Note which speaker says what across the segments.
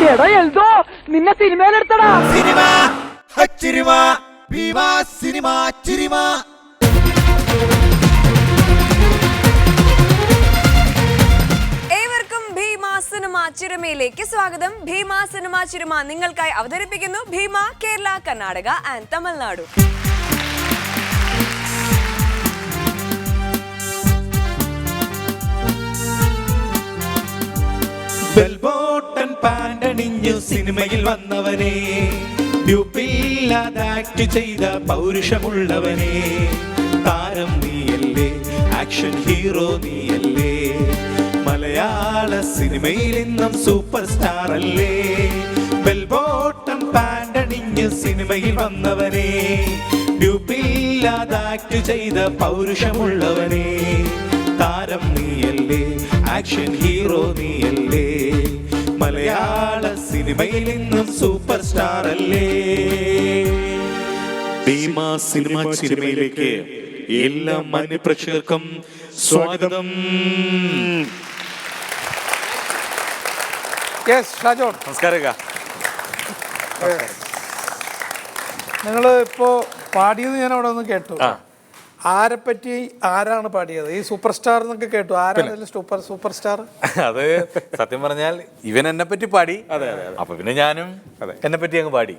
Speaker 1: എടാ എൽദോ നിന്നെ സിനിമയിലെടുത്തടാ.
Speaker 2: സിനിമ ഹച്ചിരിമ ഭീമ സിനിമ ചിരിമ.
Speaker 3: ഏവർക്കും ഭീമ സിനിമ ചിരിമയിലേക്ക് സ്വാഗതം. ഭീമ സിനിമ ചിരിമ നിങ്ങൾക്കായി അവതരിപ്പിക്കുന്നു ഭീമ കേരള, കർണാടക ആൻഡ് തമിഴ്നാടു.
Speaker 2: ബെൽബോട്ടൻ പാണ്ടണിഞ്ഞു സിനിമയിൽ വന്നവനെ, ഡ്യൂപ്പില്ലാതെ ആക്ട് ചെയ്ത പൗരുഷമുള്ളവനെ, താരം നീയല്ലേ, ആക്ഷൻ ഹീറോ നീയല്ലേ, മലയാള സിനിമയിൽ ഇന്നും സൂപ്പർ സ്റ്റാർ അല്ലേ. ബെൽബോട്ടൻ പാണ്ടണിഞ്ഞു സിനിമയിൽ വന്നവനെ, ഡ്യൂപ്പില്ലാതെ ആക്ട് ചെയ്ത പൗരുഷമുള്ളവനെ, താരം നീയല്ലേ, ആക്ഷൻ ഹീറോ നീയല്ലേ, മലയാള സിനിമയിൽ ഇന്നും സൂപ്പർ സ്റ്റാർ അല്ലേ. ഭീമ സിനിമ ചിരിമയിലേക്ക് എല്ലാ മാന്യപ്രേക്ഷകർക്കും സ്വാഗതം.
Speaker 4: നമസ്കാരം.
Speaker 5: നിങ്ങൾ ഇപ്പോൾ പാടിയത് ഞാൻ അവിടെ ഒന്ന് കേട്ടു. ആരെപ്പറ്റി ആരാണ് പാടിയത്? ഈ സൂപ്പർ സ്റ്റാർ എന്നൊക്കെ കേട്ടു. ആരാണ് സൂപ്പർ സ്റ്റാർ?
Speaker 4: അത് സത്യം പറഞ്ഞാൽ ഇവൻ എന്നെ പറ്റി പാടി. അപ്പൊ പിന്നെ ഞാനും എന്നെ പറ്റി അങ്ങ് പാടി.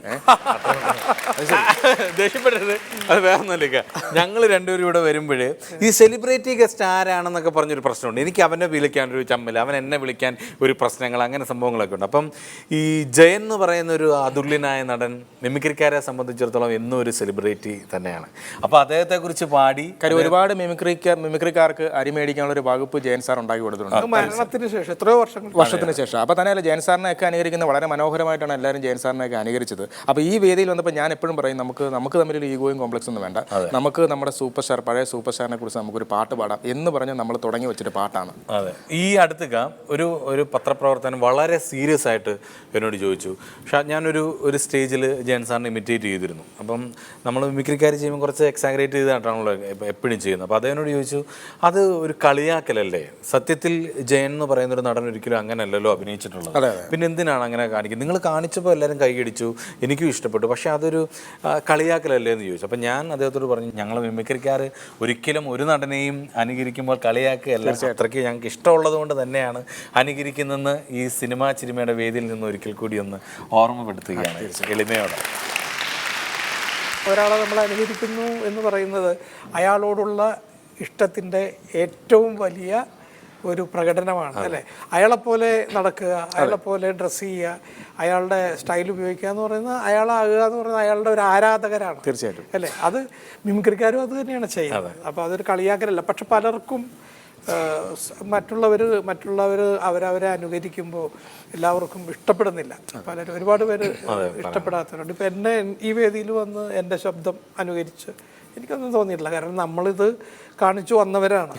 Speaker 4: ദേഷ്യപ്പെടരുത്, അത് വേറെ ഒന്നുമില്ല. ഞങ്ങൾ രണ്ടുപേരും ഇവിടെ വരുമ്പോൾ ഈ സെലിബ്രിറ്റി ഗസ്റ്റ് ആരാണെന്നൊക്കെ പറഞ്ഞൊരു പ്രശ്നമുണ്ട്. എനിക്ക് അവനെ വിളിക്കാനൊരു ചമ്മൽ, അവൻ എന്നെ വിളിക്കാൻ ഒരു പ്രശ്നങ്ങൾ, അങ്ങനെ സംഭവങ്ങളൊക്കെ ഉണ്ട്. അപ്പം ഈ ജയൻ എന്ന് പറയുന്ന ഒരു അതുല്യനായ നടൻ മിമിക്രിക്കാരെ സംബന്ധിച്ചിടത്തോളം എന്നും ഒരു സെലിബ്രിറ്റി തന്നെയാണ്. അപ്പോൾ അദ്ദേഹത്തെക്കുറിച്ച്
Speaker 6: കാര്യം ഒരുപാട് മിമിക്രിക്കാർക്ക് അരിമേടിക്കാനുള്ള ഒരു വകുപ്പ് ജയൻ സാർ ഉണ്ടാക്കി കൊടുത്തിട്ടുണ്ട്
Speaker 5: മരണത്തിന് ശേഷം, എത്രയോ
Speaker 6: വർഷത്തിന് ശേഷം. അപ്പോൾ തന്നെയല്ല ജയൻ സാറിനെയൊക്കെ അനുകരിക്കുന്നത് വളരെ മനോഹരമായിട്ടാണ് എല്ലാവരും ജയൻ സാറിനെയൊക്കെ അനുകരിച്ചത്. അപ്പോൾ ഈ വേദിയിൽ വന്നപ്പോൾ ഞാൻ എപ്പോഴും പറയും, നമുക്ക് തമ്മിൽ ഈഗോയും കോംപ്ലക്സ് ഒന്നും വേണ്ട, നമുക്ക് നമ്മുടെ സൂപ്പർ സ്റ്റാർ, പഴയ സൂപ്പർ സ്റ്റാറിനെ കുറിച്ച് നമുക്കൊരു പാട്ട് പാടാം എന്ന് പറഞ്ഞ് നമ്മൾ തുടങ്ങി വെച്ചിട്ട് പാട്ടാണ്.
Speaker 4: അതെ, ഈ അടുത്തൊക്കെ ഒരു പത്രപ്രവർത്തനം വളരെ സീരിയസ് ആയിട്ട് എന്നോട് ചോദിച്ചു. പക്ഷേ ഞാനൊരു സ്റ്റേജിൽ ജയൻ സാറിനെ ഇമിറ്റേറ്റ് ചെയ്തിരുന്നു. അപ്പം നമ്മൾ മിമിക്രിക്കാർ ചെയ്യുമ്പോൾ കുറച്ച് എക്സാഗ്രേറ്റ് ചെയ്തിട്ടാണല്ലോ എപ്പോഴും ചെയ്യുന്നത്. അപ്പോൾ അദ്ദേഹനോട് ചോദിച്ചു, അത് ഒരു കളിയാക്കലല്ലേ? സത്യത്തിൽ ജയൻ എന്ന് പറയുന്ന ഒരു നടൻ ഒരിക്കലും അങ്ങനെയല്ലല്ലോ അഭിനയിച്ചിട്ടുള്ളത്, പിന്നെ എന്തിനാണ് അങ്ങനെ കാണിക്കുന്നത്? നിങ്ങൾ കാണിച്ചപ്പോൾ എല്ലാവരും കൈയടിച്ചു, എനിക്കും ഇഷ്ടപ്പെട്ടു, പക്ഷേ അതൊരു കളിയാക്കലല്ലേ എന്ന് ചോദിച്ചു. അപ്പോൾ ഞാൻ അദ്ദേഹത്തോട് പറഞ്ഞു, ഞങ്ങൾ മിമിക്രിക്കാർ ഒരിക്കലും ഒരു നടനെയും അനുകരിക്കുമ്പോൾ കളിയാക്കുകയല്ല, അത്രയ്ക്ക് ഞങ്ങൾക്ക് ഇഷ്ടമുള്ളത് കൊണ്ട് തന്നെയാണ് അനുകരിക്കുന്നതെന്ന് ഈ സിനിമാ ചിരിമയുടെ വേദിയിൽ നിന്ന് ഒരിക്കൽ കൂടി ഒന്ന് ഓർമ്മപ്പെടുത്തുകയാണ് എളിമയോടെ.
Speaker 5: ഒരാളെ നമ്മൾ അനുകരിക്കുന്നു എന്ന് പറയുന്നത് അയാളോടുള്ള ഇഷ്ടത്തിൻ്റെ ഏറ്റവും വലിയ ഒരു പ്രകടനമാണ്, അല്ലേ? അയാളെപ്പോലെ നടക്കുക, അയാളെപ്പോലെ ഡ്രസ്സ് ചെയ്യുക, അയാളുടെ സ്റ്റൈൽ ഉപയോഗിക്കുക എന്ന് പറയുന്നത്, അയാളാകുക എന്ന് പറയുന്നത് അയാളുടെ ഒരു ആരാധകരാണ്.
Speaker 6: തീർച്ചയായിട്ടും,
Speaker 5: അല്ലേ? അത് മിമിക്രിക്കാരും അത് തന്നെയാണ് ചെയ്യുന്നത്. അപ്പോൾ അതൊരു കളിയാക്കലല്ല. പക്ഷെ പലർക്കും മറ്റുള്ളവർ അവരവരെ അനുകരിക്കുമ്പോൾ എല്ലാവർക്കും ഇഷ്ടപ്പെടുന്നില്ല. ഒരുപാട് പേര് ഇഷ്ടപ്പെടാത്തവരുണ്ട്. ഇപ്പം എന്നെ ഈ വേദിയിൽ വന്ന് എൻ്റെ ശബ്ദം അനുകരിച്ച് എനിക്കൊന്നും തോന്നിയിട്ടില്ല. കാരണം നമ്മളിത് കാണിച്ചു വന്നവരാണ്.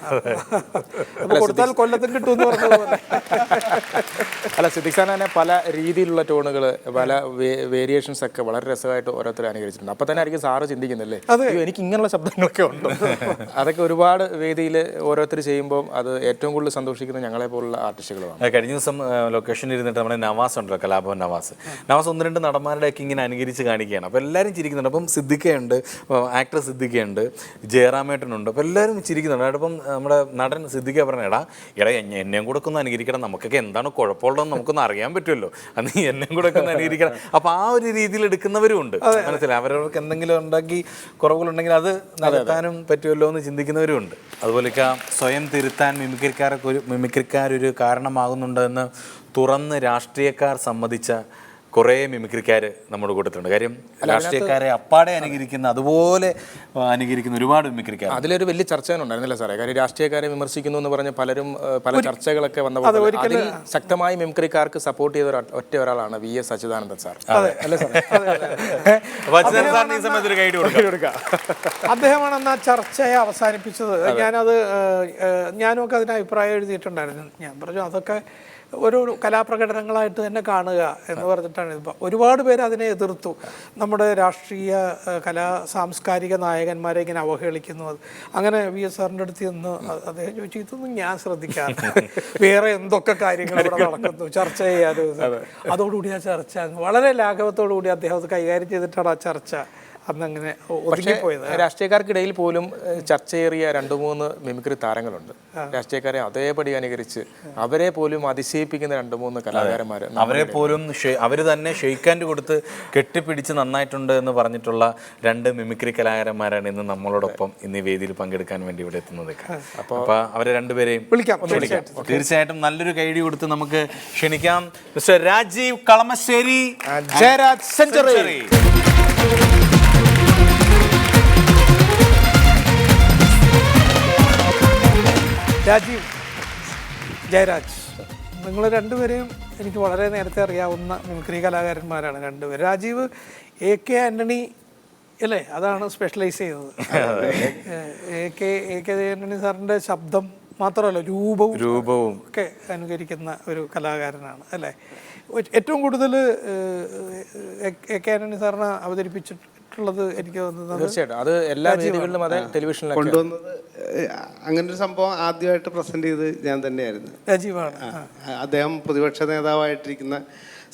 Speaker 5: അപ്പോൾ കൊടുത്താൽ കൊല്ലത്തും കിട്ടുമെന്ന് പറഞ്ഞതുപോലെ.
Speaker 6: അല്ല, സിദ്ദിഖ് സാറിന് തന്നെ പല രീതിയിലുള്ള ടോണുകൾ, പല വേരിയേഷൻസ് ഒക്കെ വളരെ രസമായിട്ട് ഓരോരുത്തർ അനുകരിച്ചിട്ടുണ്ട്. അപ്പം തന്നെ ആയിരിക്കും സാറ് ചിന്തിക്കുന്നില്ലേ, എനിക്ക് ഇങ്ങനെയുള്ള ശബ്ദങ്ങളൊക്കെ ഉണ്ട്. അതൊക്കെ ഒരുപാട് വേദിയിൽ ഓരോരുത്തർ ചെയ്യുമ്പോൾ അത് ഏറ്റവും കൂടുതൽ സന്തോഷിക്കുന്നത് ഞങ്ങളെ പോലുള്ള ആർട്ടിസ്റ്റുകളാണ്.
Speaker 4: കഴിഞ്ഞ ദിവസം ലൊക്കേഷനിൽ ഇരുന്നിട്ട് നമ്മുടെ നവാസ് ഉണ്ടല്ലോ, കലാഭവൻ നവാസ് 1-2 നടന്മാരുടെയൊക്കെ ഇങ്ങനെ അനുകരിച്ച് കാണിക്കുകയാണ്. അപ്പോൾ എല്ലാവരും ചിരിക്കുന്നുണ്ട്. അപ്പം സിദ്ദിഖയുണ്ട്, ആക്ടർ സിദ്ദിഖയുണ്ട്, ജയറാമേട്ടനുണ്ട്, അപ്പോൾ എല്ലാവരും ചിരിക്കുന്നുണ്ട്. അപ്പം നമ്മുടെ നടൻ സിദ്ദിഖ പറഞ്ഞ, എടാ എന്നെയും കൂടെ ഒന്ന് അനുകരിക്കണം, നമുക്കൊക്കെ എന്താണ് കുഴപ്പമുള്ളതെന്ന് നമുക്കൊന്ന് അറിയാൻ പറ്റുമല്ലോ, അന്ന് എന്നെയും കൂടെ ഒക്കെ ഒന്ന് അനുകരിക്കണം. അപ്പോൾ ആ ഒരു രീതിയിൽ എടുക്കുന്നവരും ഉണ്ട്, മനസ്സിലായി. അവരവർക്ക് എന്തെങ്കിലും ഉണ്ടാക്കി കുറവുകളുണ്ടെങ്കിൽ അത് നടത്താനും പറ്റുമല്ലോ എന്ന് ചിന്തിക്കുന്നവരും ഉണ്ട്. അതുപോലെയൊക്കെ സ്വയം തിരുത്താൻ മിമിക്രിക്കാരൊരു കാരണമാകുന്നുണ്ടെന്ന് തുറന്ന് രാഷ്ട്രീയക്കാർ സമ്മതിച്ച കുറേ മിമിക്രിക്കാർ നമ്മുടെ കൂട്ടത്തിലുണ്ട്. കാര്യം രാഷ്ട്രീയക്കാരെ അപ്പാടെ അനുകരിക്കുന്ന, അതുപോലെ അനുകരിക്കുന്ന ഒരുപാട് മിമിക്രിക്കാർ.
Speaker 6: അതിലൊരു വലിയ ചർച്ച ഉണ്ടായിരുന്നില്ല സാറേ? കാര്യം രാഷ്ട്രീയക്കാരെ വിമർശിക്കുന്നു എന്ന് പറഞ്ഞ് പലരും പല ചർച്ചകളൊക്കെ വന്നപ്പോൾ അതിൽ ശക്തമായി മിമിക്രിക്കാർക്ക് സപ്പോർട്ട് ചെയ്ത ഒറ്റ ഒരാളാണ് VS അച്യുതാനന്ദൻ സാർ. അല്ലേ സാറേ?
Speaker 4: ഈ സമയത്ത് ഒരു ഗൈഡ് കൊടുക്കാം.
Speaker 5: അദ്ദേഹമാണ് അന്ന് ആ ചർച്ചയെ അവസാനിപ്പിച്ചത്. ഞാനൊക്കെ അതിന് അഭിപ്രായം എഴുതിയിട്ടുണ്ടായിരുന്നു. ഞാൻ പറഞ്ഞു, അതൊക്കെ ഒരു കലാപ്രകടനങ്ങളായിട്ട് തന്നെ കാണുക എന്ന് പറഞ്ഞിട്ടാണ് ഇത്. ഒരുപാട് പേര് അതിനെ എതിർത്തു. നമ്മുടെ രാഷ്ട്രീയ സാംസ്കാരിക നായകന്മാരെ ഇങ്ങനെ അവഹേളിക്കുന്നു. അങ്ങനെ VS സാറിൻ്റെ അടുത്ത് നിന്ന് അദ്ദേഹം ചോദിച്ചു, ഇതൊന്നും ഞാൻ ശ്രദ്ധിക്കാറ്, വേറെ എന്തൊക്കെ കാര്യങ്ങൾ ഇവിടെ നടക്കുന്നു, ചർച്ച ചെയ്യാതെ. അതോടുകൂടി ആ ചർച്ച വളരെ ലാഘവത്തോടു കൂടി അദ്ദേഹം അത് കൈകാര്യം ചെയ്തിട്ടാണ് ആ ചർച്ച അന്നങ്ങനെ ഒതുങ്ങിപ്പോയത്.
Speaker 6: രാഷ്ട്രീയക്കാർക്കിടയിൽ പോലും ചർച്ചയേറിയ 2-3 മിമിക്രി താരങ്ങളുണ്ട്. രാഷ്ട്രീയക്കാരെ അതേപടി അനുകരിച്ച് അവരെ പോലും അതിശയിപ്പിക്കുന്ന 2-3 കലാകാരന്മാർ,
Speaker 4: അവരെ പോലും അവര് തന്നെ ഷെയ്ക്കാൻഡ് കൊടുത്ത് കെട്ടിപ്പിടിച്ച് നന്നായിട്ടുണ്ട് എന്ന് പറഞ്ഞിട്ടുള്ള 2 മിമിക്രി കലാകാരന്മാരാണ് ഇന്ന് നമ്മളോടൊപ്പം ഇന്ന് ഈ വേദിയിൽ പങ്കെടുക്കാൻ വേണ്ടി ഇവിടെ എത്തുന്നത്. അപ്പൊ അവരെ രണ്ടുപേരെയും
Speaker 5: വിളിക്കാം.
Speaker 4: തീർച്ചയായിട്ടും നല്ലൊരു കൈഡി കൊടുത്ത് നമുക്ക് ക്ഷണിക്കാം. Mister Rajeev Kalamassery,
Speaker 6: Jayaraj Century.
Speaker 5: രാജീവ്, ജയരാജ്, നിങ്ങൾ രണ്ടുപേരെയും എനിക്ക് വളരെ നേരത്തെ അറിയാവുന്ന മിമിക്രി കലാകാരന്മാരാണ് രണ്ടുപേരും. രാജീവ് AK ആൻ്റണി അല്ലേ, അതാണ് സ്പെഷ്യലൈസ് ചെയ്തത്. AK ആൻ്റണി സാറിൻ്റെ ശബ്ദം മാത്രമല്ല രൂപവും ഒക്കെ അനുകരിക്കുന്ന ഒരു കലാകാരനാണ് അല്ലേ. ഏറ്റവും കൂടുതൽ AK ആൻ്റണി സാറിനെ അവതരിപ്പിച്ചിട്ടുള്ളത് എനിക്ക് തോന്നുന്നത്
Speaker 6: തീർച്ചയായിട്ടും അത് എല്ലാ വേദികളിലും അതെ ടെലിവിഷനിലും
Speaker 7: കൊണ്ടുവന്നത്. അങ്ങനെ ഒരു സംഭവം ആദ്യമായിട്ട് പ്രസന്റ് ചെയ്ത് ഞാൻ തന്നെയായിരുന്നു.
Speaker 5: രാജീവാണ്.
Speaker 7: അദ്ദേഹം പ്രതിപക്ഷ നേതാവായിട്ടിരിക്കുന്ന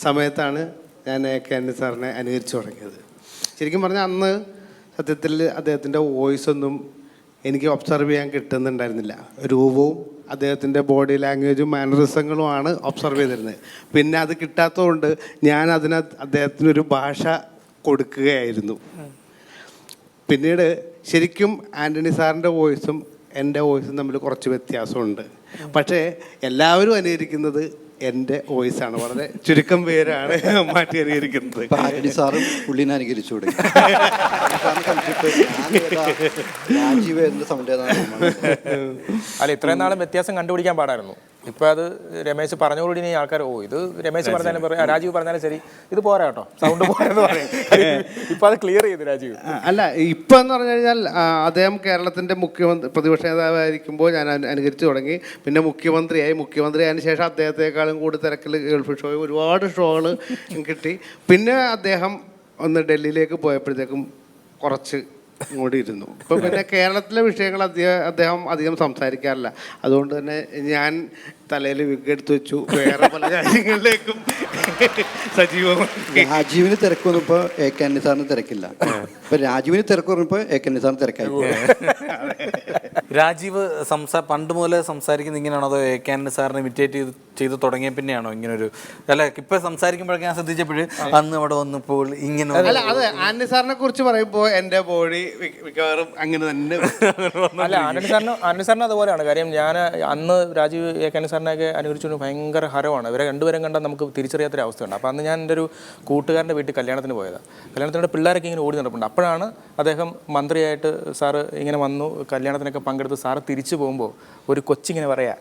Speaker 7: സമയത്താണ് ഞാൻ AK ആൻ്റണി സാറിനെ അനുകരിച്ചു തുടങ്ങിയത്. ശരിക്കും പറഞ്ഞാൽ അന്ന് സത്യത്തിൽ അദ്ദേഹത്തിൻ്റെ വോയിസ് ഒന്നും എനിക്ക് ഒബ്സർവ് ചെയ്യാൻ കിട്ടുന്നുണ്ടായിരുന്നില്ല. രൂപവും അദ്ദേഹത്തിൻ്റെ ബോഡി ലാംഗ്വേജും മാനറിസങ്ങളുമാണ് ഒബ്സർവ് ചെയ്തിരുന്നത്. പിന്നെ അത് കിട്ടാത്തതുകൊണ്ട് ഞാൻ അദ്ദേഹത്തിനൊരു ഭാഷ കൊടുക്കുകയായിരുന്നു. പിന്നീട് ശരിക്കും ആൻ്റണി സാറിൻ്റെ വോയിസും എൻ്റെ വോയിസും തമ്മിൽ കുറച്ച് വ്യത്യാസമുണ്ട്. പക്ഷേ എല്ലാവരും അനുകരിക്കുന്നത് എൻ്റെ വോയിസാണ്. വളരെ ചുരുക്കം പേരാണ് മാറ്റി അനുകരിക്കുന്നത്.
Speaker 8: ആൻ്റണി സാറും പുള്ളിനെ അനുകരിച്ചുകൂടെ?
Speaker 6: അല്ല, ഇത്രയും നാളും വ്യത്യാസം കണ്ടുപിടിക്കാൻ പാടായിരുന്നു. ഇപ്പൊ അത് രമേശ് പറഞ്ഞോടി ആൾക്കാർ ഇത് രമേശ് പറഞ്ഞാലും രാജീവ് പറഞ്ഞാലും ശരി, ഇത് പോരാ കേട്ടോ, സൗണ്ട് പോരെന്ന് പറയും. ഇപ്പൊ അത് ക്ലിയർ ചെയ്തു രാജീവ്.
Speaker 7: അല്ല, ഇപ്പൊ എന്ന് പറഞ്ഞു കഴിഞ്ഞാൽ അദ്ദേഹം കേരളത്തിന്റെ പ്രതിപക്ഷ നേതാവായിരിക്കുമ്പോൾ ഞാൻ അനുകരിച്ചു തുടങ്ങി. പിന്നെ മുഖ്യമന്ത്രിയായതിനു ശേഷം അദ്ദേഹത്തെക്കാളും കൂടുതൽ തിരക്കിൽ ഗൾഫ് ഷോ, ഒരുപാട് ഷോകൾ കിട്ടി. പിന്നെ അദ്ദേഹം ഒന്ന് ഡൽഹിയിലേക്ക് പോയപ്പോഴത്തേക്കും കുറച്ച് ഇങ്ങോട്ട് ഇരുന്നു. ഇപ്പം പിന്നെ കേരളത്തിലെ വിഷയങ്ങൾ അദ്ദേഹം അധികം സംസാരിക്കാറില്ല. അതുകൊണ്ട് തന്നെ ഞാൻ തലയിൽ വിഗ് എടുത്ത് വെച്ചു, വേറെ പല കാര്യങ്ങളിലേക്കും സജീവമായി.
Speaker 8: രാജീവിന് തിരക്ക് വന്നപ്പോൾ AK ആൻ്റണി സാറിന് തിരക്കില്ല. ഇപ്പൊ രാജീവിന് തിരക്ക് വന്നപ്പോൾ AK ആൻ്റണി സാറിന് തിരക്കായി.
Speaker 4: രാജീവ് പണ്ട് മുതലേ സംസാരിക്കുന്നത് ഇങ്ങനെയാണോ, അതോ AK ആൻ്റണി സാറിനെ ഇമിറ്റേറ്റ് ചെയ്ത് തുടങ്ങിയ പിന്നെയാണോ ഇങ്ങനൊരു? അല്ല, ഇപ്പൊ സംസാരിക്കുമ്പോഴൊക്കെ ഞാൻ ശ്രദ്ധിച്ചപ്പോഴ് അന്ന് അവിടെ വന്നപ്പോൾ ഇങ്ങനെ.
Speaker 7: അല്ല, അതെ, ആൻ്റണി സാറിനെ കുറിച്ച് പറയുമ്പോൾ എൻ്റെ ബോഡി മിക്കവാറും അങ്ങനെ തന്നെ.
Speaker 6: അല്ല, ആൻ്റണി സാറിന് അതുപോലെയാണ്. കാര്യം ഞാൻ അന്ന് രാജീവ് AK ആൻ്റണി സാറിനെയൊക്കെ അനുകരിച്ചുകൊണ്ട് ഭയങ്കര ഹരമാണ്. ഇവരെ രണ്ടുപേരും കണ്ടാൽ നമുക്ക് തിരിച്ചറിയാത്തൊരു അവസ്ഥയുണ്ട്. അപ്പോൾ അന്ന് ഞാൻ എൻ്റെ ഒരു കൂട്ടുകാരൻ്റെ വീട്ടിൽ കല്യാണത്തിന് പോയതാണ്. കല്യാണത്തിൻ്റെ പിള്ളേരൊക്കെ ഇങ്ങനെ ഓടി നടപ്പുണ്ട്. അപ്പോഴാണ് അദ്ദേഹം മന്ത്രിയായിട്ട് സാറ് ഇങ്ങനെ വന്നു, കല്യാണത്തിനൊക്കെ പങ്കെടുത്ത് സാറ് തിരിച്ചു പോകുമ്പോൾ ഒരു കൊച്ചിങ്ങനെ പറയാ,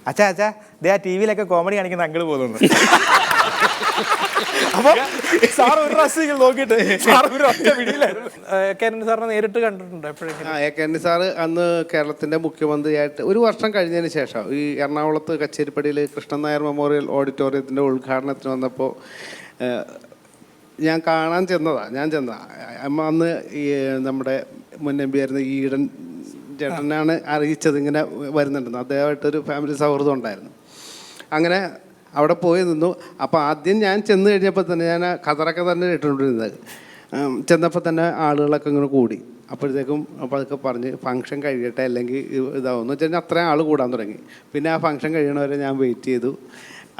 Speaker 6: അച്ഛാ ദേ ആ TV-യിലൊക്കെ കോമഡി കാണിക്കുന്ന അങ്കിള് പോകുന്നു. അപ്പോൾ സാർ ഒരു പ്രാവശ്യം നോക്കിയിട്ട്
Speaker 5: AK ആൻ്റണി സാറിനെ നേരിട്ട് കണ്ടിട്ടുണ്ട് എപ്പോഴെങ്കിലും?
Speaker 7: AK ആൻ്റണി സാറ് അന്ന് കേരളത്തിൻ്റെ മുഖ്യമന്ത്രിയായിട്ട് ഒരു വർഷം കഴിഞ്ഞതിന് ശേഷം ഈ എറണാകുളത്ത് കച്ചേരിപ്പടിയിൽ കൃഷ്ണൻ നായർ മെമ്മോറിയൽ ഓഡിറ്റോറിയത്തിൻ്റെ ഉദ്ഘാടനത്തിന് വന്നപ്പോൾ ഞാൻ കാണാൻ ചെന്നതാ. അന്ന് ഈ നമ്മുടെ മുൻ MP ആയിരുന്ന ഈഡൻ ചേട്ടനാണ് അറിയിച്ചത് ഇങ്ങനെ വരുന്നുണ്ടെന്ന്. അദ്ദേഹമായിട്ടൊരു ഫാമിലി സൗഹൃദം ഉണ്ടായിരുന്നു. അങ്ങനെ അവിടെ പോയി നിന്നു. അപ്പോൾ ആദ്യം ഞാൻ ചെന്ന് കഴിഞ്ഞപ്പോൾ തന്നെ ഞാൻ കതറൊക്കെ തന്നെ ഇട്ടുകൊണ്ടിരുന്നത്. ചെന്നപ്പോൾ തന്നെ ആളുകളൊക്കെ ഇങ്ങനെ കൂടി. അപ്പോഴത്തേക്കും അതൊക്കെ പറഞ്ഞ് ഫംഗ്ഷൻ കഴിയട്ടെ അല്ലെങ്കിൽ ഇതാവുമെന്ന് വെച്ച് കഴിഞ്ഞാൽ അത്രയും ആൾ കൂടാൻ തുടങ്ങി. പിന്നെ ആ ഫംഗ്ഷൻ കഴിയണവരെ ഞാൻ വെയിറ്റ് ചെയ്തു.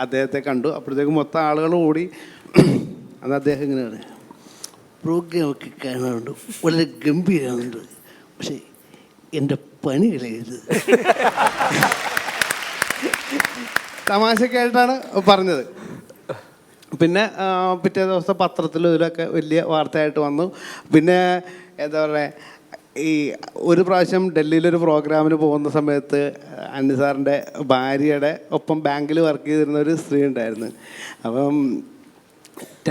Speaker 7: അദ്ദേഹത്തെ കണ്ടു. അപ്പോഴത്തേക്കും മൊത്തം ആളുകൾ കൂടി. അന്ന് അദ്ദേഹം ഇങ്ങനെയാണ്, പ്രോഗ്രാമൊക്കെ കാണാറുണ്ട്, വളരെ ഗംഭീരമാകുന്നുണ്ട്, പക്ഷേ എൻ്റെ പണി കളയരുത്. തമാശക്കായിട്ടാണ് പറഞ്ഞത്. പിന്നെ പിറ്റേ ദിവസം പത്രത്തിലും ഇതിലൊക്കെ വലിയ വാർത്തയായിട്ട് വന്നു. പിന്നെ എന്താ പറയുക, ഈ ഒരു പ്രാവശ്യം ഡൽഹിയിലൊരു പ്രോഗ്രാമിന് പോകുന്ന സമയത്ത് ആൻ്റണി സാറിൻ്റെ ഭാര്യയുടെ ഒപ്പം ബാങ്കിൽ വർക്ക് ചെയ്തിരുന്ന ഒരു സ്ത്രീ ഉണ്ടായിരുന്നു. അപ്പം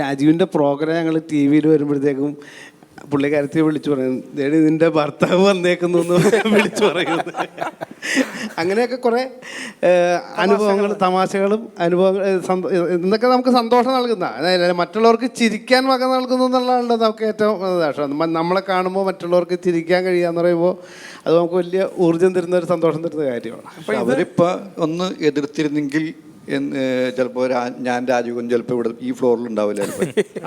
Speaker 7: രാജീവിൻ്റെ പ്രോഗ്രാം ഞങ്ങൾ TV-യിൽ വരുമ്പോഴത്തേക്കും പുള്ളിക്കാരത്തി വിളിച്ചു പറയുന്നു, നിന്റെ ഭർത്താവ് വന്നേക്കുന്നു എന്ന് വിളിച്ചു പറയുന്നത്. അങ്ങനെയൊക്കെ കുറേ അനുഭവങ്ങൾ, തമാശകളും അനുഭവങ്ങൾ ഇതൊക്കെ നമുക്ക് സന്തോഷം നൽകുന്ന, അതായത് മറ്റുള്ളവർക്ക് ചിരിക്കാൻ വക നൽകുന്നു എന്നുള്ളതാണ് നമുക്ക് ഏറ്റവും സന്തോഷം. നമ്മളെ കാണുമ്പോൾ മറ്റുള്ളവർക്ക് ചിരിക്കാൻ കഴിയുക എന്ന് പറയുമ്പോൾ അത് നമുക്ക് വലിയ ഊർജ്ജം തരുന്ന ഒരു സന്തോഷം തരുന്ന കാര്യമാണ്.
Speaker 8: അപ്പോൾ അവരിപ്പോൾ ഒന്ന് എതിർത്തിരുന്നെങ്കിൽ ചിലപ്പോൾ ഞാൻ രാജീവൻ ചിലപ്പോൾ ഇവിടെ ഈ ഫ്ലോറിൽ ഉണ്ടാവില്ല.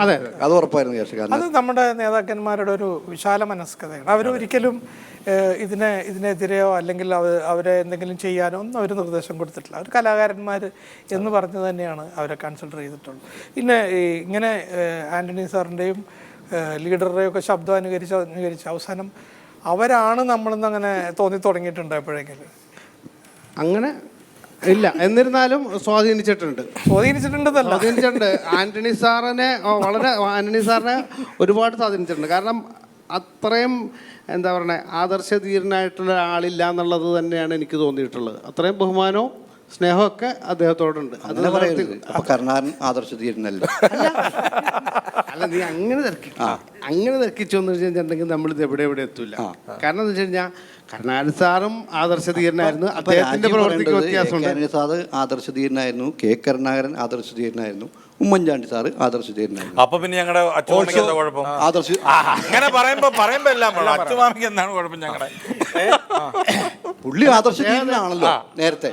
Speaker 7: അതെ,
Speaker 8: അത് ഉറപ്പായിരുന്നു കേട്ടോ. കാരണം
Speaker 5: അത് നമ്മുടെ നേതാക്കന്മാരുടെ ഒരു വിശാല മനസ്കതയാണ്. അവരൊരിക്കലും ഇതിനെതിരെയോ അല്ലെങ്കിൽ അവരെ എന്തെങ്കിലും ചെയ്യാനോ ഒന്നും അവർ നിർദ്ദേശം കൊടുത്തിട്ടില്ല. അവർ കലാകാരന്മാർ എന്ന് പറഞ്ഞു തന്നെയാണ് അവരെ കൺസിഡർ ചെയ്തിട്ടുള്ളത്. പിന്നെ ഇങ്ങനെ ആൻ്റണി സാറിൻ്റെയും ലീഡറുടെയും ഒക്കെ ശബ്ദം അനുകരിച്ച് അവസാനം അവരാണ് നമ്മളെന്ന് അങ്ങനെ തോന്നി തുടങ്ങിയിട്ടുണ്ട് എപ്പോഴെങ്കിലും?
Speaker 7: അങ്ങനെ ഇല്ല, എന്നിരുന്നാലും സ്വാധീനിച്ചിട്ടുണ്ട്. ആന്റണി സാറിനെ ഒരുപാട് സ്വാധീനിച്ചിട്ടുണ്ട്. കാരണം അത്രയും എന്താ പറയുക, ആദർശധീരനായിട്ടുള്ള ആളില്ല എന്നുള്ളത് തന്നെയാണ് എനിക്ക് തോന്നിയിട്ടുള്ളത്. അത്രയും ബഹുമാനവും സ്നേഹമൊക്കെ അദ്ദേഹത്തോടുണ്ട്.
Speaker 8: കരുണാകരൻ ആദർശധീരനല്ല.
Speaker 7: അല്ല, നീ അങ്ങനെ തർക്കിച്ചു എന്ന് വെച്ചിട്ടുണ്ടെങ്കിൽ നമ്മളിത് എവിടെ എത്തൂല. കാരണം എന്ന് വെച്ച് കഴിഞ്ഞാൽ കരുണാകരൻ സാറും ആദർശധീരനായിരുന്നു. അദ്ദേഹത്തിന്റെ പ്രവർത്തിക്ക് വ്യത്യാസമുണ്ട്.
Speaker 8: സാറ് ആദർശധീരനായിരുന്നു, കെ കരുണാകരൻ ആദർശധീരനായിരുന്നു, ഉമ്മൻചാണ്ടി സാറ് ആദർശധീരനായിരുന്നു.
Speaker 4: അപ്പൊ പിന്നെ ഞങ്ങളുടെ അച്ചുമാമിക്ക് എന്താ കുഴപ്പം? അങ്ങനെ പറയുമ്പോ എല്ലാം അച്ചുമാമിക്ക് എന്താണ് കുഴപ്പം? ഞങ്ങളുടെ
Speaker 8: പുള്ളി ആദർശധീരനാണല്ലോ നേരത്തെ.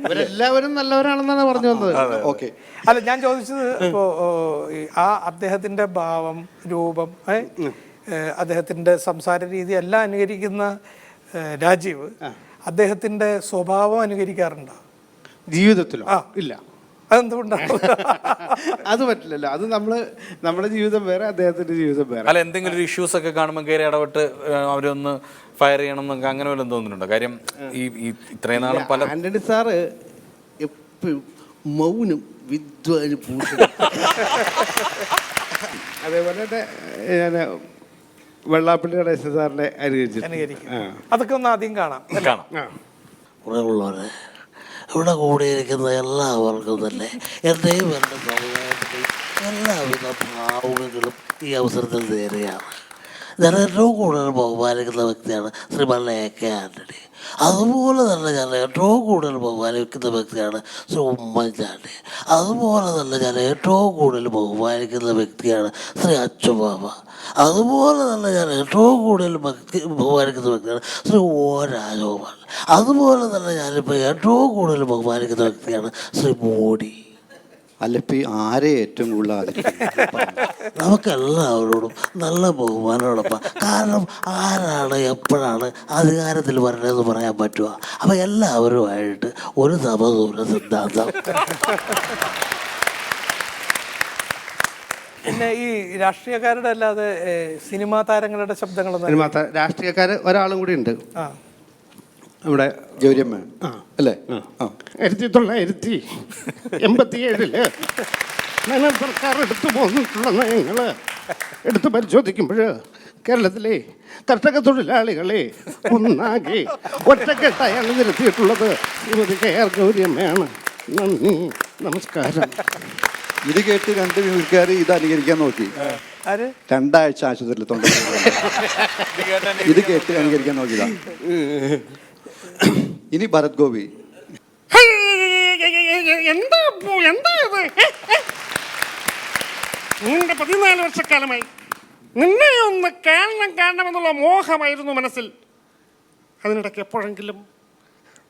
Speaker 7: ഇവരെല്ലാവരും നല്ലവരാണെന്നാണ് പറഞ്ഞു വന്നത്.
Speaker 8: ഓക്കെ.
Speaker 5: അല്ല, ഞാൻ ചോദിച്ചത് ഇപ്പോൾ അദ്ദേഹത്തിന്റെ ഭാവം, രൂപം, അദ്ദേഹത്തിന്റെ സംസാര രീതി എല്ലാം അനുകരിക്കുന്ന രാജീവ് അദ്ദേഹത്തിന്റെ സ്വഭാവം അനുകരിക്കാറുണ്ടോ
Speaker 7: ജീവിതത്തിലോ? ഇല്ല.
Speaker 5: അതെന്തുകൊണ്ടാണ്?
Speaker 7: അത് പറ്റില്ലല്ലോ. അത് നമ്മുടെ ജീവിതം വേറെ, അദ്ദേഹത്തിന്റെ ജീവിതം വേറെ.
Speaker 4: അല്ല, എന്തെങ്കിലും ഒരു ഇഷ്യൂസ് ഒക്കെ കാണുമ്പോൾ കയറി ഇടപെട്ട് അവരൊന്ന് ഫയർ ചെയ്യണം എന്നൊക്കെ അങ്ങനെ വല്ലതും തോന്നുന്നുണ്ടോ? കാര്യം ഈ ഇത്രയും നാളും പല
Speaker 7: ആന്റണി സാറ് എപ്പോഴും മൗനം വിദ്വാന് ഭൂഷണം. അതേപോലെ തന്നെ ഞാൻ വെള്ളാപ്പള്ളിയുടെ സാറിനെ അനുകരിക്കും.
Speaker 5: അതൊക്കെ ഒന്ന് ആദ്യം കാണാം.
Speaker 9: ഉള്ളവരെ ഇവിടെ കൂടിയിരിക്കുന്ന എല്ലാവർക്കും തന്നെ എൻ്റെയും എൻ്റെ സമുദായത്തിൻ്റെയും എല്ലാവിധ ഭാവുകങ്ങളും ഈ അവസരത്തിൽ നേരുകയാണ്. ഞാൻ ഏറ്റവും കൂടുതൽ ബഹുമാനിക്കുന്ന വ്യക്തിയാണ് ശ്രീമാൻ A.K. ആൻ്റണി. അതുപോലെ തന്നെ ഞാൻ ഏറ്റവും കൂടുതൽ ബഹുമാനിക്കുന്ന വ്യക്തിയാണ് ശ്രീ ഉമ്മൻചാണ്ടി. അതുപോലെ തന്നെ ഞാൻ ഏറ്റവും കൂടുതൽ ബഹുമാനിക്കുന്ന വ്യക്തിയാണ് ശ്രീ അച്ചുമാമ. അതുപോലെ തന്നെ ഞാൻ ഏറ്റവും കൂടുതൽ ബഹുമാനിക്കുന്ന വ്യക്തിയാണ് ശ്രീ O. രാജഗോപാൽ. അതുപോലെ തന്നെ ഞാനിപ്പോൾ ഏറ്റവും കൂടുതൽ ബഹുമാനിക്കുന്ന വ്യക്തിയാണ് ശ്രീ മോഡി.
Speaker 8: അല്ലപ്പി ആരെ ഏറ്റവും കൂടുതൽ
Speaker 9: നമുക്കെല്ലാവരോടും നല്ല ബഹുമാനോടൊപ്പം. കാരണം ആരാണ് എപ്പോഴാണ് അധികാരത്തിൽ വരണമെന്ന് പറയാൻ പറ്റുക? അപ്പം എല്ലാവരുമായിട്ട് ഒരു സമദൂര സിദ്ധാന്തം.
Speaker 5: പിന്നെ ഈ രാഷ്ട്രീയക്കാരുടെ അല്ലാതെ സിനിമാ താരങ്ങളുടെ ശബ്ദങ്ങളൊന്നും
Speaker 7: രാഷ്ട്രീയക്കാർ ഒരാളും കൂടി ഉണ്ട് നമ്മുടെ
Speaker 8: ഗൗരിയമ്മ അല്ലേ?
Speaker 7: 1987 സർക്കാർ എടുത്തു പോന്നിട്ടുള്ള നയങ്ങൾ എടുത്ത് പരിശോധിക്കുമ്പോൾ കേരളത്തിലെ കർഷക തൊഴിലാളികളെ ഒന്നാകെ ഒറ്റക്കെട്ടായാണ് നിരത്തിയിട്ടുള്ളത് ശ്രീമതി KR ഗൗരിയമ്മയാണ്. നന്ദി, നമസ്കാരം.
Speaker 8: ഇത് കേട്ട് രണ്ട് വീട്ടുകാർ ഇത് അനുകരിക്കാൻ നോക്കി. 2 ആഴ്ച ആശുപത്രിയിൽ ഇത് കേട്ട് അനുകരിക്കാൻ നോക്കിയതാ. ഇനി ഭരത് ഗോപി.
Speaker 10: എന്താ നിന്റെ 14 വർഷക്കാലമായി നിന്നെ ഒന്ന് കാണണമെന്നുള്ള മോഹമായിരുന്നു മനസ്സിൽ. അതിനിടയ്ക്ക് എപ്പോഴെങ്കിലും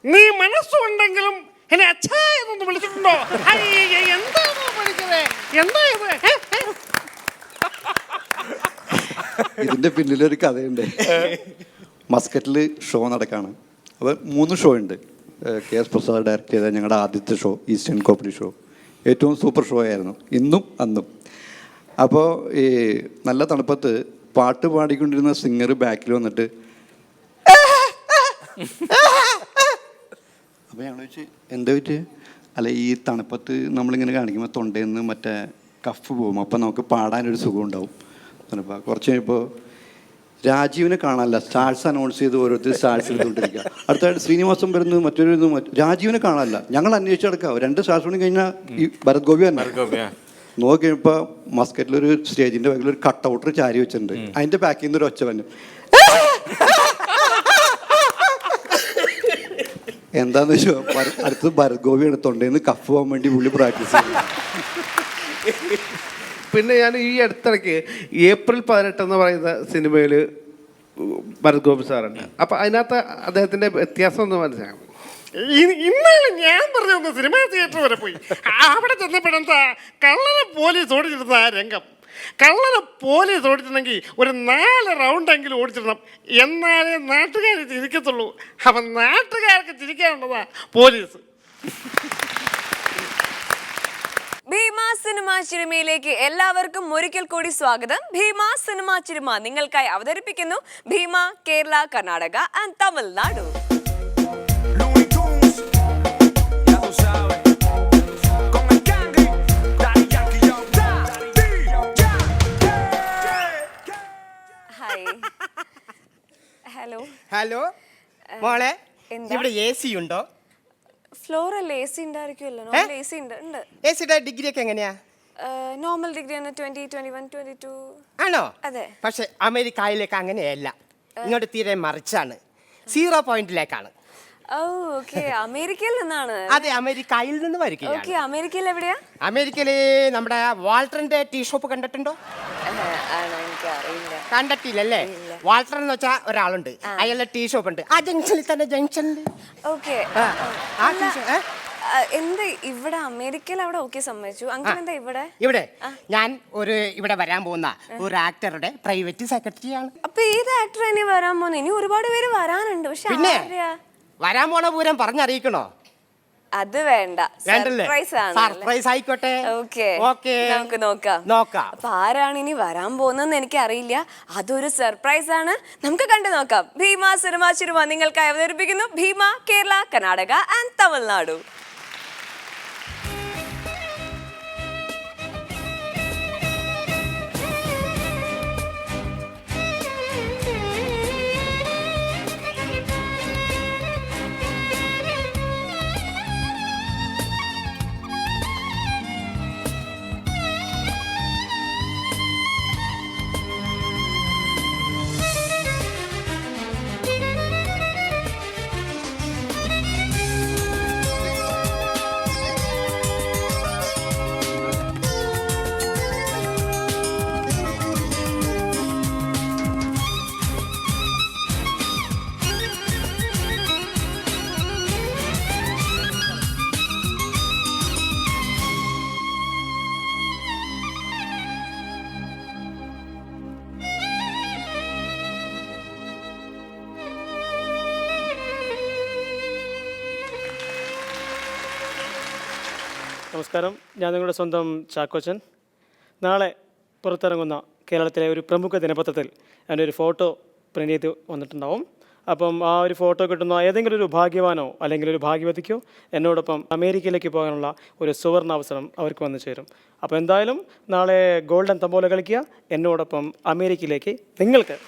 Speaker 10: നീ മനസ്സുണ്ടെങ്കിലും എന്നെ അച്ഛാ എന്നൊന്ന് വിളിച്ചിട്ടുണ്ടോ? എന്താണോ പഠിക്കണേ? എന്താ ഇത്?
Speaker 8: ഇതിന്റെ പിന്നിലൊരു കഥയുണ്ട്. മസ്കറ്റിൽ ഷോ നടക്കാണ്. അപ്പോൾ 3 ഷോ ഉണ്ട്. KS പ്രസാദ് ഡയറക്റ്റ് ചെയ്ത ഞങ്ങളുടെ ആദ്യത്തെ ഷോ, ഈസ്റ്റേൺ കോമഡി ഷോ. ഏറ്റവും സൂപ്പർ ഷോ ആയിരുന്നു, ഇന്നും അന്നും. അപ്പോൾ ഈ നല്ല തണുപ്പത്ത് പാട്ട് പാടിക്കൊണ്ടിരുന്ന സിംഗർ ബാക്കിൽ വന്നിട്ട് അപ്പോൾ ഞങ്ങൾ ചോദിച്ചു എന്താ പറ്റി? അല്ല, ഈ തണുപ്പത്ത് നമ്മളിങ്ങനെ കാണിക്കുമ്പോൾ തൊണ്ടയിൽ നിന്ന് മറ്റേ കഫ് പോകും, അപ്പോൾ നമുക്ക് പാടാനൊരു സുഖം ഉണ്ടാവും. തണുപ്പം കുറച്ച് കഴിയുമ്പോൾ രാജീവിനെ കാണാനല്ല, സ്റ്റാർസ് അനൗൺസ് ചെയ്ത് ഓരോരുത്തർ സ്റ്റാർസ് എടുത്തുകൊണ്ടിരിക്കുക. അടുത്തായിട്ട് ശ്രീനിവാസം വരുന്നു, മറ്റൊരു രാജീവിനെ കാണാനല്ല. ഞങ്ങൾ അന്വേഷിച്ച് നടക്കുക. 2 സ്റ്റാർസ് കൂടി കഴിഞ്ഞാൽ ഈ ഭരത് ഗോപി തന്നെ നോക്കി കഴിയുമ്പോൾ മസ്കറ്റിലൊരു സ്റ്റേജിൻ്റെ ബാക്കിൽ ഒരു കട്ട് ഔട്ടർ ചാരി വെച്ചിട്ടുണ്ട്. അതിൻ്റെ ബാക്കിൽ നിന്ന് ഒരു ഒച്ച വന്നു. എന്താന്ന് വെച്ചാൽ അടുത്തത് ഭരത് ഗോപിയാണ്. തൊണ്ടേന്ന് കഫ് പോകാൻ വേണ്ടി പുള്ളി പ്രാക്ടീസ് ചെയ്യും.
Speaker 7: പിന്നെ ഞാൻ ഈ അടുത്തിടയ്ക്ക് ഏപ്രിൽ 18 എന്ന് പറയുന്ന സിനിമയിൽ ഭരത് ഗോപി സാറുണ്ട്. അപ്പം അതിനകത്ത് അദ്ദേഹത്തിൻ്റെ വ്യത്യാസം ഒന്ന് മനസ്സിലാകും.
Speaker 10: ഇന്നാലും ഞാൻ പറഞ്ഞ സിനിമാ തിയേറ്റർ വരെ പോയി. അവിടെ ചെന്നപ്പോഴെന്താ കള്ളനെ പോലീസ് ഓടിച്ചിരുന്ന ആ രംഗം. കള്ളനെ പോലീസ് ഓടിച്ചിട്ടുണ്ടെങ്കിൽ ഒരു 4 റൗണ്ടെങ്കിലും ഓടിച്ചിടണം, എന്നാലേ നാട്ടുകാർ ചിരിക്കത്തുള്ളൂ. അപ്പം നാട്ടുകാർക്ക് ചിരിക്കാനുള്ളതാ പോലീസ്.
Speaker 3: ഭീമ സിനിമ ചിരുമയിലേക്ക് എല്ലാവർക്കും ഒരിക്കൽ കൂടി സ്വാഗതം. ഭീമ സിനിമ ചിരുമ നിങ്ങൾക്കായി അവതരിപ്പിക്കുന്നു Bhima Kerala, Karnataka and Tamil Nadu. Hello
Speaker 11: hello മോളെ, ഇവിടെ എ സി ഉണ്ടോ?
Speaker 3: ഫ്ലോറല്ല, എ സി ഉണ്ടായിരിക്കുമല്ലോ. എ സി ഉണ്ട്.
Speaker 11: എ സിയുടെ ഡിഗ്രി ഒക്കെ എങ്ങനെയാ?
Speaker 3: Normal degree 20, 21, 22.
Speaker 11: ആണോ?
Speaker 3: അതെ.
Speaker 11: പക്ഷെ അമേരിക്കയിലേക്ക് അങ്ങനെയല്ല, ഇങ്ങോട്ട് തീരെ മറിച്ചാണ്. 0 പോയിന്റിലേക്കാണ്.
Speaker 3: ഓക്കെ, അമേരിക്കയിൽ നിന്നാണ്.
Speaker 11: അതെ, അമേരിക്കയിൽ നിന്ന് വരികയാണ്.
Speaker 3: ഓക്കെ, അമേരിക്കയിൽ എവിടെയാ?
Speaker 11: അമേരിക്കയില് നമ്മുടെ വാൾട്ടറിന്റെ ടീ ഷോപ്പ് കണ്ടിട്ടുണ്ടോ? കണ്ടിട്ടില്ലല്ലേ? വാൾട്ടർ എന്ന് വെച്ചാൽ ഒരാളുണ്ട്, അയാളുടെ ടീ ഷോപ്പ് ഉണ്ട് ആ ജംഗ്ഷനിൽ തന്നെ. ജംഗ്ഷനിൽ
Speaker 3: ഓക്കെ. എന്ത് ഇവിടെ അമേരിക്കയിൽ അവിടെ ഓക്കെ സമ്മതിച്ചു. അങ്ങനെ എന്താ ഇവിടെ?
Speaker 11: ഞാൻ ഇവിടെ വരാൻ പോകുന്ന ഒരു ആക്ടറുടെ പ്രൈവറ്റ് സെക്രട്ടറിയാണ്.
Speaker 3: അപ്പൊ ഏത് ആക്ടർ ഇനി വരാൻ പോകുന്നത്? ഇനി ഒരുപാട് പേര് വരാനുണ്ട്. പക്ഷെ
Speaker 11: പിന്നെ വരാൻ പോണ പൂരം പറഞ്ഞറിയിക്കണോ?
Speaker 3: അത് വേണ്ട,
Speaker 11: സർപ്രൈസ് ആയിക്കോട്ടെ.
Speaker 3: നമുക്ക് നോക്കാം. അപ്പൊ ആരാണ് ഇനി വരാൻ പോകുന്നതെന്ന് എനിക്ക് അറിയില്ല. അതൊരു സർപ്രൈസ് ആണ്. നമുക്ക് കണ്ടു നോക്കാം. ഭീമ സിനിമ ചിരുമ നിങ്ങൾക്കായി അവതരിപ്പിക്കുന്നു ഭീമ കേരള, കർണാടക ആൻഡ് തമിഴ്നാടു.
Speaker 12: നമസ്കാരം, ഞാൻ നിങ്ങളുടെ സ്വന്തം ചാക്കോച്ചൻ. നാളെ പുറത്തിറങ്ങുന്ന കേരളത്തിലെ ഒരു പ്രമുഖ ദിനപത്രത്തിൽ എൻ്റെ ഒരു ഫോട്ടോ പ്രിൻ്റ് ചെയ്ത് വന്നിട്ടുണ്ടാവും. അപ്പം ആ ഒരു ഫോട്ടോ കിട്ടുന്ന ഏതെങ്കിലും ഒരു ഭാഗ്യവാനോ അല്ലെങ്കിൽ ഒരു ഭാഗ്യവതിക്കോ എന്നോടൊപ്പം അമേരിക്കയിലേക്ക് പോകാനുള്ള ഒരു സുവർണാവസരം അവർക്ക് വന്നു ചേരും. അപ്പോൾ എന്തായാലും നാളെ ഗോൾഡൻ തമ്പോല കളിക്കുക, എന്നോടൊപ്പം അമേരിക്കയിലേക്ക് നിങ്ങൾക്ക്.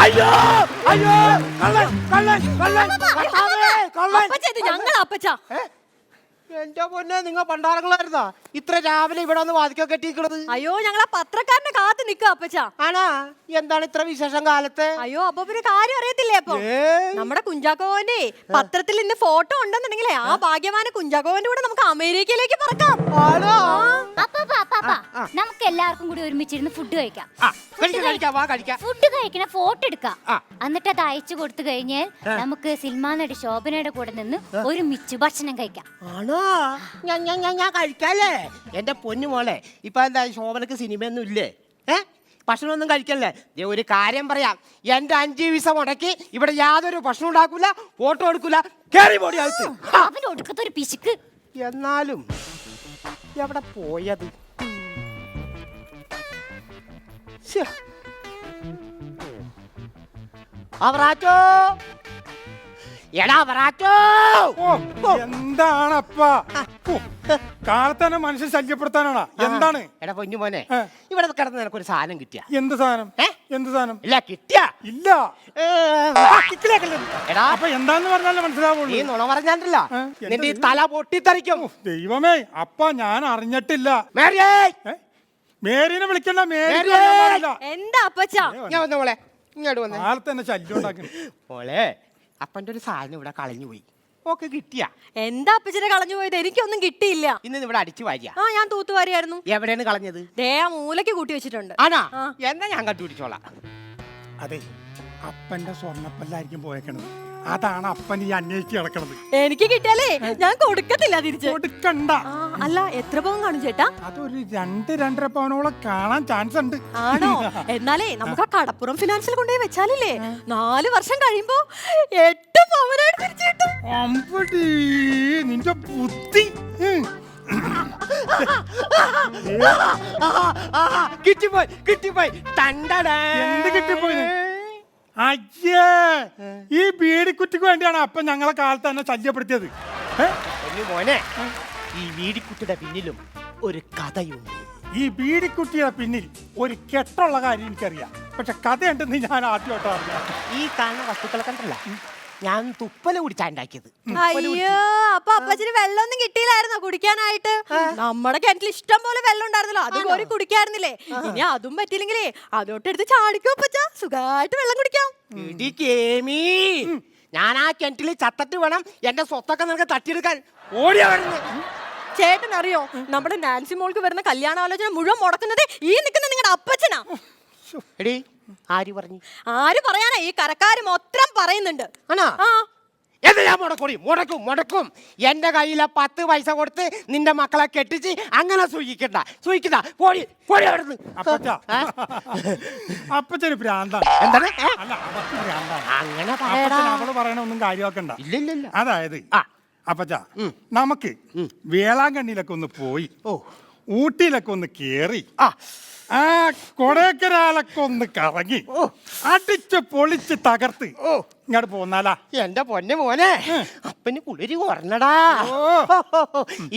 Speaker 11: അയ്യോ അയ്യോ, കള്ളൻ കള്ളൻ കള്ളൻ
Speaker 13: ഞങ്ങൾ അപ്പച്ചാ.
Speaker 11: എന്റെ പൊന്നെ, നിങ്ങൾ പണ്ടാരങ്ങളായിരുന്നാ ഇത്ര രാവിലെ ഇവിടെ ഒന്ന് വാദിക്കാൻ കെട്ടിയിരിക്കണത്?
Speaker 13: അയ്യോ, ഞങ്ങൾ ആ പത്രക്കാരനെ കാത്തു നിൽക്കുക അപ്പച്ചാ.
Speaker 11: ആണാ? എന്താണ് ഇത്ര വിശേഷം കാലത്ത്?
Speaker 13: അയ്യോ, അപ്പൊ പിന്നെ കാര്യം അറിയത്തില്ലേ? അപ്പൊ നമ്മുടെ കുഞ്ചാക്കോവന്റെ പത്രത്തിൽ ഇന്ന് ഫോട്ടോ ഉണ്ടെന്നുണ്ടെങ്കിലേ ആ ഭാഗ്യവാന് കുഞ്ചാക്കോവന്റെ കൂടെ നമുക്ക് അമേരിക്കയിലേക്ക് പറക്കാം.
Speaker 14: നമുക്ക് എല്ലാവർക്കും കൂടി ഒരുമിച്ചിരുന്ന് ഫുഡ് കഴിക്കാം.
Speaker 11: ഫുഡ്
Speaker 14: കഴിക്കണ ഫോട്ടോ എടുക്കാം. എന്നിട്ട് അത് അയച്ചു കൊടുത്തു കഴിഞ്ഞാൽ നമുക്ക് സിനിമാ നടി ശോഭനയുടെ കൂടെ നിന്ന് ഒരുമിച്ച് ഭക്ഷണം കഴിക്കാം.
Speaker 11: ആണോ? ഞാൻ കഴിക്കാല്ലേ? എന്റെ പൊന്നു മോളെ, ഇപ്പൊ എന്താ ശോഭനക്ക് സിനിമയൊന്നും ഇല്ലേ? ഭക്ഷണമൊന്നും കഴിക്കല്ലേ? ഒരു കാര്യം പറയാം, എന്റെ 5 വിസ മുടക്കി ഇവിടെ യാതൊരു ഭക്ഷണം ഉണ്ടാക്കൂല, ഫോട്ടോ എടുക്കൂല, കേറി പോടി അകത്ത്.
Speaker 14: ഒടുക്കത്തൊരു പിശുക്ക്.
Speaker 11: എന്നാലും എവിടെ പോയത്?
Speaker 5: എന്താണപ്പാ കാലത്തന്നെ മനുഷ്യൻ ശല്യപ്പെടുത്താനാണോ? എന്താണ്?
Speaker 11: എടാ പൊന്നു മോനെ, ഇവിടെ കിടന്ന് നിനക്കൊരു സാധനം കിട്ടിയ?
Speaker 5: എന്ത് സാധനം? എന്ത് സാധനം?
Speaker 11: ഇല്ല കിട്ടിയ
Speaker 5: ഇല്ല.
Speaker 11: എടാ
Speaker 5: അപ്പൊ എന്താന്ന് പറഞ്ഞാലേ മനസ്സിലാവുള്ളൂ.
Speaker 11: നീ നുണ പറഞ്ഞാണ്ടല്ലോ നിന്റെ ഈ തല പൊട്ടിത്തെറിക്കും.
Speaker 5: ദൈവമേ, അപ്പ ഞാൻ അറിഞ്ഞിട്ടില്ല.
Speaker 11: മേരിയേ,
Speaker 5: മേരിനെ വിളിക്കണ്ട. മേരി
Speaker 13: എന്താ അപ്പച്ച?
Speaker 11: ഞാൻ വന്ന മോളെ, ഇങ്ങോട്ട് വന്നേ.
Speaker 5: കാലത്ത് തന്നെ ശല്യം ഉണ്ടാക്കുന്നു.
Speaker 11: മോളെ, അപ്പൻ്റെ ഒരു സാധനം ഇവിടെ കളഞ്ഞു പോയി. ഓക്കെ കിട്ടിയ?
Speaker 13: എന്താ അപ്പച്ചനെ കളഞ്ഞു പോയത്? എനിക്കൊന്നും കിട്ടിയില്ല.
Speaker 11: ഇന്ന് ഇവിടെ അടിച്ചു വാരിയ.
Speaker 13: ആ, ഞാൻ തൂത്തുവാരിയായിരുന്നു.
Speaker 11: എവിടെയാണ് കളഞ്ഞത്?
Speaker 13: ദേ ആ മൂലയ്ക്ക് കൂട്ടി വെച്ചിട്ടുണ്ട്.
Speaker 11: ആണാ? എന്നാ ഞാൻ കണ്ടുപിടിച്ചോളാം.
Speaker 5: അതെ, അപ്പന്റെ സ്വർണ്ണപ്പല്ലായിരിക്കും പോയേക്കണത്. അതാണ് അപ്പൻ ഈ അന്വേഷിച്ച് കിടക്കണത്.
Speaker 13: എനിക്ക് കിട്ടിയാലേ ഞാൻ കൊടുക്കത്തില്ല തിരിച്ച്.
Speaker 5: കൊടുക്കണ്ട.
Speaker 13: അല്ല, എത്ര പവൻ കാണും ചേട്ടാ?
Speaker 5: അതൊരു 2-2.5 പവനോളം കാണാൻ ചാൻസ് ഉണ്ട്.
Speaker 13: ആണോ? എന്നാലേ നമുക്ക് ആ കടപ്പുറം ഫിനാൻസിൽ കൊണ്ടുപോയി വെച്ചാലില്ലേ 4 വർഷം കഴിയുമ്പോ 8 പവനായിട്ട് തിരിച്ചു കിട്ടും.
Speaker 5: അമ്പടി നിന്റെ ബുദ്ധി.
Speaker 11: കിട്ടിപ്പോയി, കിട്ടിപ്പോയി.
Speaker 5: എന്ത് കിട്ടിപ്പോയി? അയ്യേ, ഈ ബീഡിക്കുറ്റിക്ക് വേണ്ടിയാണ് അപ്പൻ ഞങ്ങളെ കാലത്ത് തന്നെ ശല്യപ്പെടുത്തിയത്.
Speaker 11: മോനെ, ഈ വീടിക്കുട്ടിയുടെ പിന്നിലും ഒരു കഥയുണ്ട്.
Speaker 5: ഈ ബീഡിക്കുട്ടിയുടെ പിന്നിൽ ഒരു കെട്ടുള്ള കാര്യം എനിക്കറിയാം. പക്ഷെ കഥയുണ്ടെന്ന് ഞാൻ ആദ്യമായിട്ട് അറിയാം.
Speaker 11: ഈ കാണുന്ന വസ്തുക്കളെ കണ്ടല്ല, ഞാൻ തുപ്പല കുടിച്ചാ ഉണ്ടാക്കിയത്.
Speaker 13: അയ്യോ, അപ്പൊ അപ്പച്ചന് വെള്ളമൊന്നും കിട്ടിയില്ലായിരുന്നോ കുടിക്കാനായിട്ട്? നമ്മുടെ കിണറ്റിൽ ഇഷ്ടം പോലെ വെള്ളം ഉണ്ടായിരുന്നല്ലോ, അത് കോരി കുടിക്കായിരുന്നില്ലേ? ഇനി അതും പറ്റില്ലെങ്കിലേ അതോട്ടെടുത്ത് ചാടിക്കോ അപ്പച്ച, സുഖമായിട്ട് വെള്ളം കുടിക്കാം.
Speaker 11: ഞാൻ ആ കിണറ്റിൽ ചത്തട്ട് വേണം എന്റെ സ്വത്തൊക്കെ നിനക്ക് തട്ടിയെടുക്കാൻ. ഓടിയാ വരുന്നത്.
Speaker 13: ചേട്ടൻ അറിയോ, നമ്മുടെ നാൻസി മോൾക്ക് വരുന്ന കല്യാണാലോചന മുഴുവൻ മുടക്കുന്നത് ഈ നിൽക്കുന്ന നിങ്ങളുടെ അപ്പച്ചനാ.
Speaker 11: എടി, ആര് പറഞ്ഞു?
Speaker 13: ആര് പറയാനാ, ഈ കരക്കാര് മൊത്തം പറയുന്നുണ്ട്.
Speaker 11: ആണോ? എന്താ ഞാൻ മുടക്കും മുടക്കും. എന്റെ കയ്യിലെ 10 പൈസ കൊടുത്ത് നിന്റെ മക്കളെ കെട്ടിച്ച് അങ്ങനെ സൂചിക്കണ്ട. പോടി അവിടുന്ന്.
Speaker 5: അപ്പച്ചൊരു ഭ്രാന്താണ്.
Speaker 11: എന്താണ്?
Speaker 5: അല്ല, അവർക്ക് ഭ്രാന്താണ്.
Speaker 11: അങ്ങനെ
Speaker 5: അവള് പറയണ ഒന്നും കാര്യമാക്കണ്ട.
Speaker 11: ഇല്ല.
Speaker 5: അതായത് അപ്പച്ച, നമുക്ക് വേളാങ്കണ്ണിയിലൊക്കെ ഒന്ന് പോയി ഊട്ടിയിലൊക്കെ ഒന്ന് കേറി ആ കൊടൈക്കനാലൊക്കെ ഒന്ന് കറങ്ങി അടിച്ച് പൊളിച്ച് തകർത്ത് ഇങ്ങോട്ട് പോന്നാലാ?
Speaker 11: എന്റെ പൊന്നെ മോനെ, അപ്പന് കുളിരി കുറഞ്ഞടാ.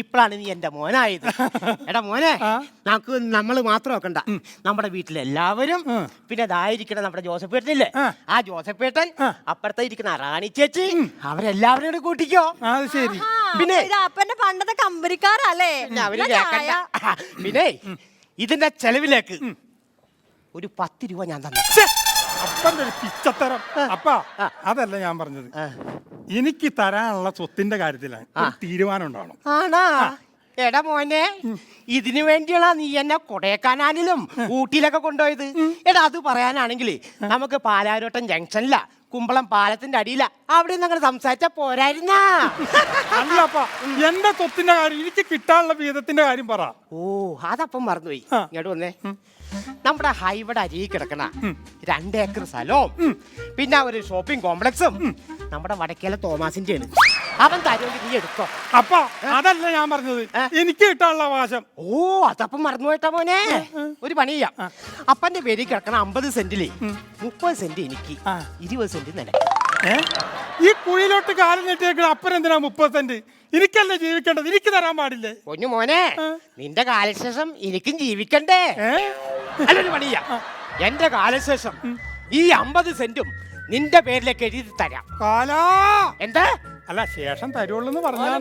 Speaker 11: ഇപ്പഴാണ് നീ എന്റെ മോനായത്. എടാ മോനെ, നമ്മള് മാത്രം നോക്കണ്ട, നമ്മുടെ വീട്ടിലെല്ലാവരും, പിന്നെ ഇതായിരിക്കണം നമ്മുടെ ജോസഫേട്ടനില്ലേ, ആ ജോസഫേട്ടൻ, അപ്പുറത്തെ ഇരിക്കുന്ന റാണി ചേച്ചി, അവരെല്ലാവരും കൂടെ കൂട്ടിക്കോ.
Speaker 5: അത് ശരി.
Speaker 13: പിന്നെ അപ്പന്റെ പണ്ടത്തെ കമ്പനിക്കാരല്ലേ?
Speaker 11: പിന്നെ ഇതിന്റെ ചെലവിലേക്ക് ഒരു 10 രൂപ ഞാൻ തന്നെ.
Speaker 5: അപ്പന്റെ ഒരു പിച്ചത്തരം. അപ്പ അതല്ല ഞാൻ പറഞ്ഞത്. എനിക്ക് തരാനുള്ള സ്വത്തിന്റെ കാര്യത്തിലാണ് ഒരു തീരുമാനം ഉണ്ടാവണം.
Speaker 11: ആണാ? എടാ മോനെ, ഇതിനു വേണ്ടിയാണ് നീ എന്നെ കൊടൈക്കനാലിലും ഊട്ടിയിലൊക്കെ കൊണ്ടുപോയത്. എടാ, അത് പറയാനാണെങ്കിൽ നമുക്ക് പാലാരോട്ടം ജംഗ്ഷനില കുമ്പളം പാലത്തിന്റെ അടിയില അവിടെ നിന്ന് അങ്ങനെ സംസാരിച്ചാ പോരായിരുന്ന?
Speaker 5: അല്ലപ്പ, എന്റെ സ്വത്തിന്റെ കാര്യം, എനിക്ക് കിട്ടാനുള്ള വീതത്തിന്റെ കാര്യം പറ.
Speaker 11: ഓ, അതപ്പം മറന്നുപോയി. ഇങ്ങോട്ട് വന്നേ. നമ്മുടെ ഹൈവേയുടെ അരികിൽ കിടക്കണ 2 ഏക്കർ സ്ഥലവും പിന്നെ ഒരു ഷോപ്പിംഗ് കോംപ്ലക്സും നമ്മുടെ വടക്കേല തോമാസിന്റെ ആണ്. അവൻ തരുമെങ്കിൽ നീ എടുത്തോ.
Speaker 5: അപ്പ അതല്ല ഞാൻ പറഞ്ഞത്, എനിക്ക് കിട്ടാനുള്ള അവകാശം.
Speaker 11: ഓ, അതപ്പം മറന്നുപോയിട്ടാ മോനെ. ഒരു പണി ചെയ്യാം. അപ്പന്റെ പേരിൽ കിടക്കണ 50 സെന്റില് 30 സെന്റ് എനിക്ക്, 20 സെന്റ് നിനക്ക്.
Speaker 5: ഈ കുഴിയിലോട്ട് കാലം നീട്ടിയേക്കണ അപ്പനെന്തിനാ 30 സെന്റ്? എനിക്കല്ലേ ജീവിക്കേണ്ടത്, എനിക്ക് തരാൻ പാടില്ലേ?
Speaker 11: പൊന്നു മോനെ, നിന്റെ കാലശേഷം എനിക്കും ജീവിക്കണ്ടേ? അല്ലൊരു പണിയാ, എന്റെ കാലശേഷം ഈ 50 സെന്റും നിന്റെ പേരിലേക്ക് എഴുതി തരാം. എന്താ?
Speaker 5: അല്ല, ശേഷം തരുള്ളൂ പറഞ്ഞാൽ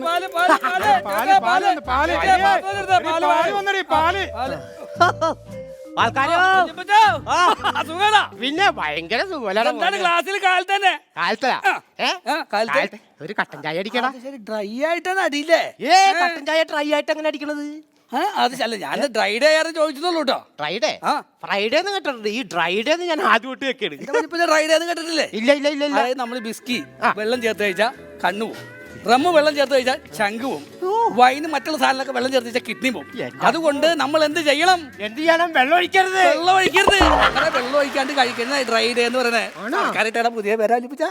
Speaker 11: പിന്നെ ഭയങ്കര ഒരു കട്ടൻ ചായ അടിക്കണ.
Speaker 1: ഡ്രൈ ആയിട്ടാണ് അടിയില്ലേ?
Speaker 11: കട്ടൻ ചായ ഡ്രൈ ആയിട്ട് അങ്ങനെ അടിക്കണത്?
Speaker 1: അത് അല്ല, ഞാൻ ഡ്രൈഡേ ചോദിച്ചോളൂ കേട്ടോ.
Speaker 11: ഡ്രൈഡേ? ഫ്രൈഡേ എന്ന് കേട്ടിട്ടുണ്ട്. ഈ ഡ്രൈഡേ ഞാൻ ആദ്യമായിട്ട് വെക്കാണ്.
Speaker 1: ഡ്രൈഡേ എന്ന് കേട്ടിട്ടില്ലേ?
Speaker 11: ഇല്ല.
Speaker 1: അതായത് നമ്മൾ ബിസ്കി വെള്ളം ചേർത്ത് കഴിച്ചാൽ കണ്ണു പോകും, റമ്മ് വെള്ളം ചേർത്ത് കഴിച്ചാൽ ചങ്ക് പോവും, വൈന് മറ്റുള്ള സാധനങ്ങളൊക്കെ വെള്ളം ചേർത്ത് കഴിച്ചാൽ കിഡ്നി പോവും. അതുകൊണ്ട് നമ്മൾ എന്ത് ചെയ്യണം?
Speaker 11: വെള്ളം ഒഴിക്കരുത്.
Speaker 1: അങ്ങനെ വെള്ളം ഒഴിക്കാണ്ട് കഴിക്കുന്ന ഡ്രൈ ഡേ എന്ന് പറയുന്നത് ആൾക്കാരായിട്ടാണ് പുതിയ പേര് അലിപ്പിച്ച.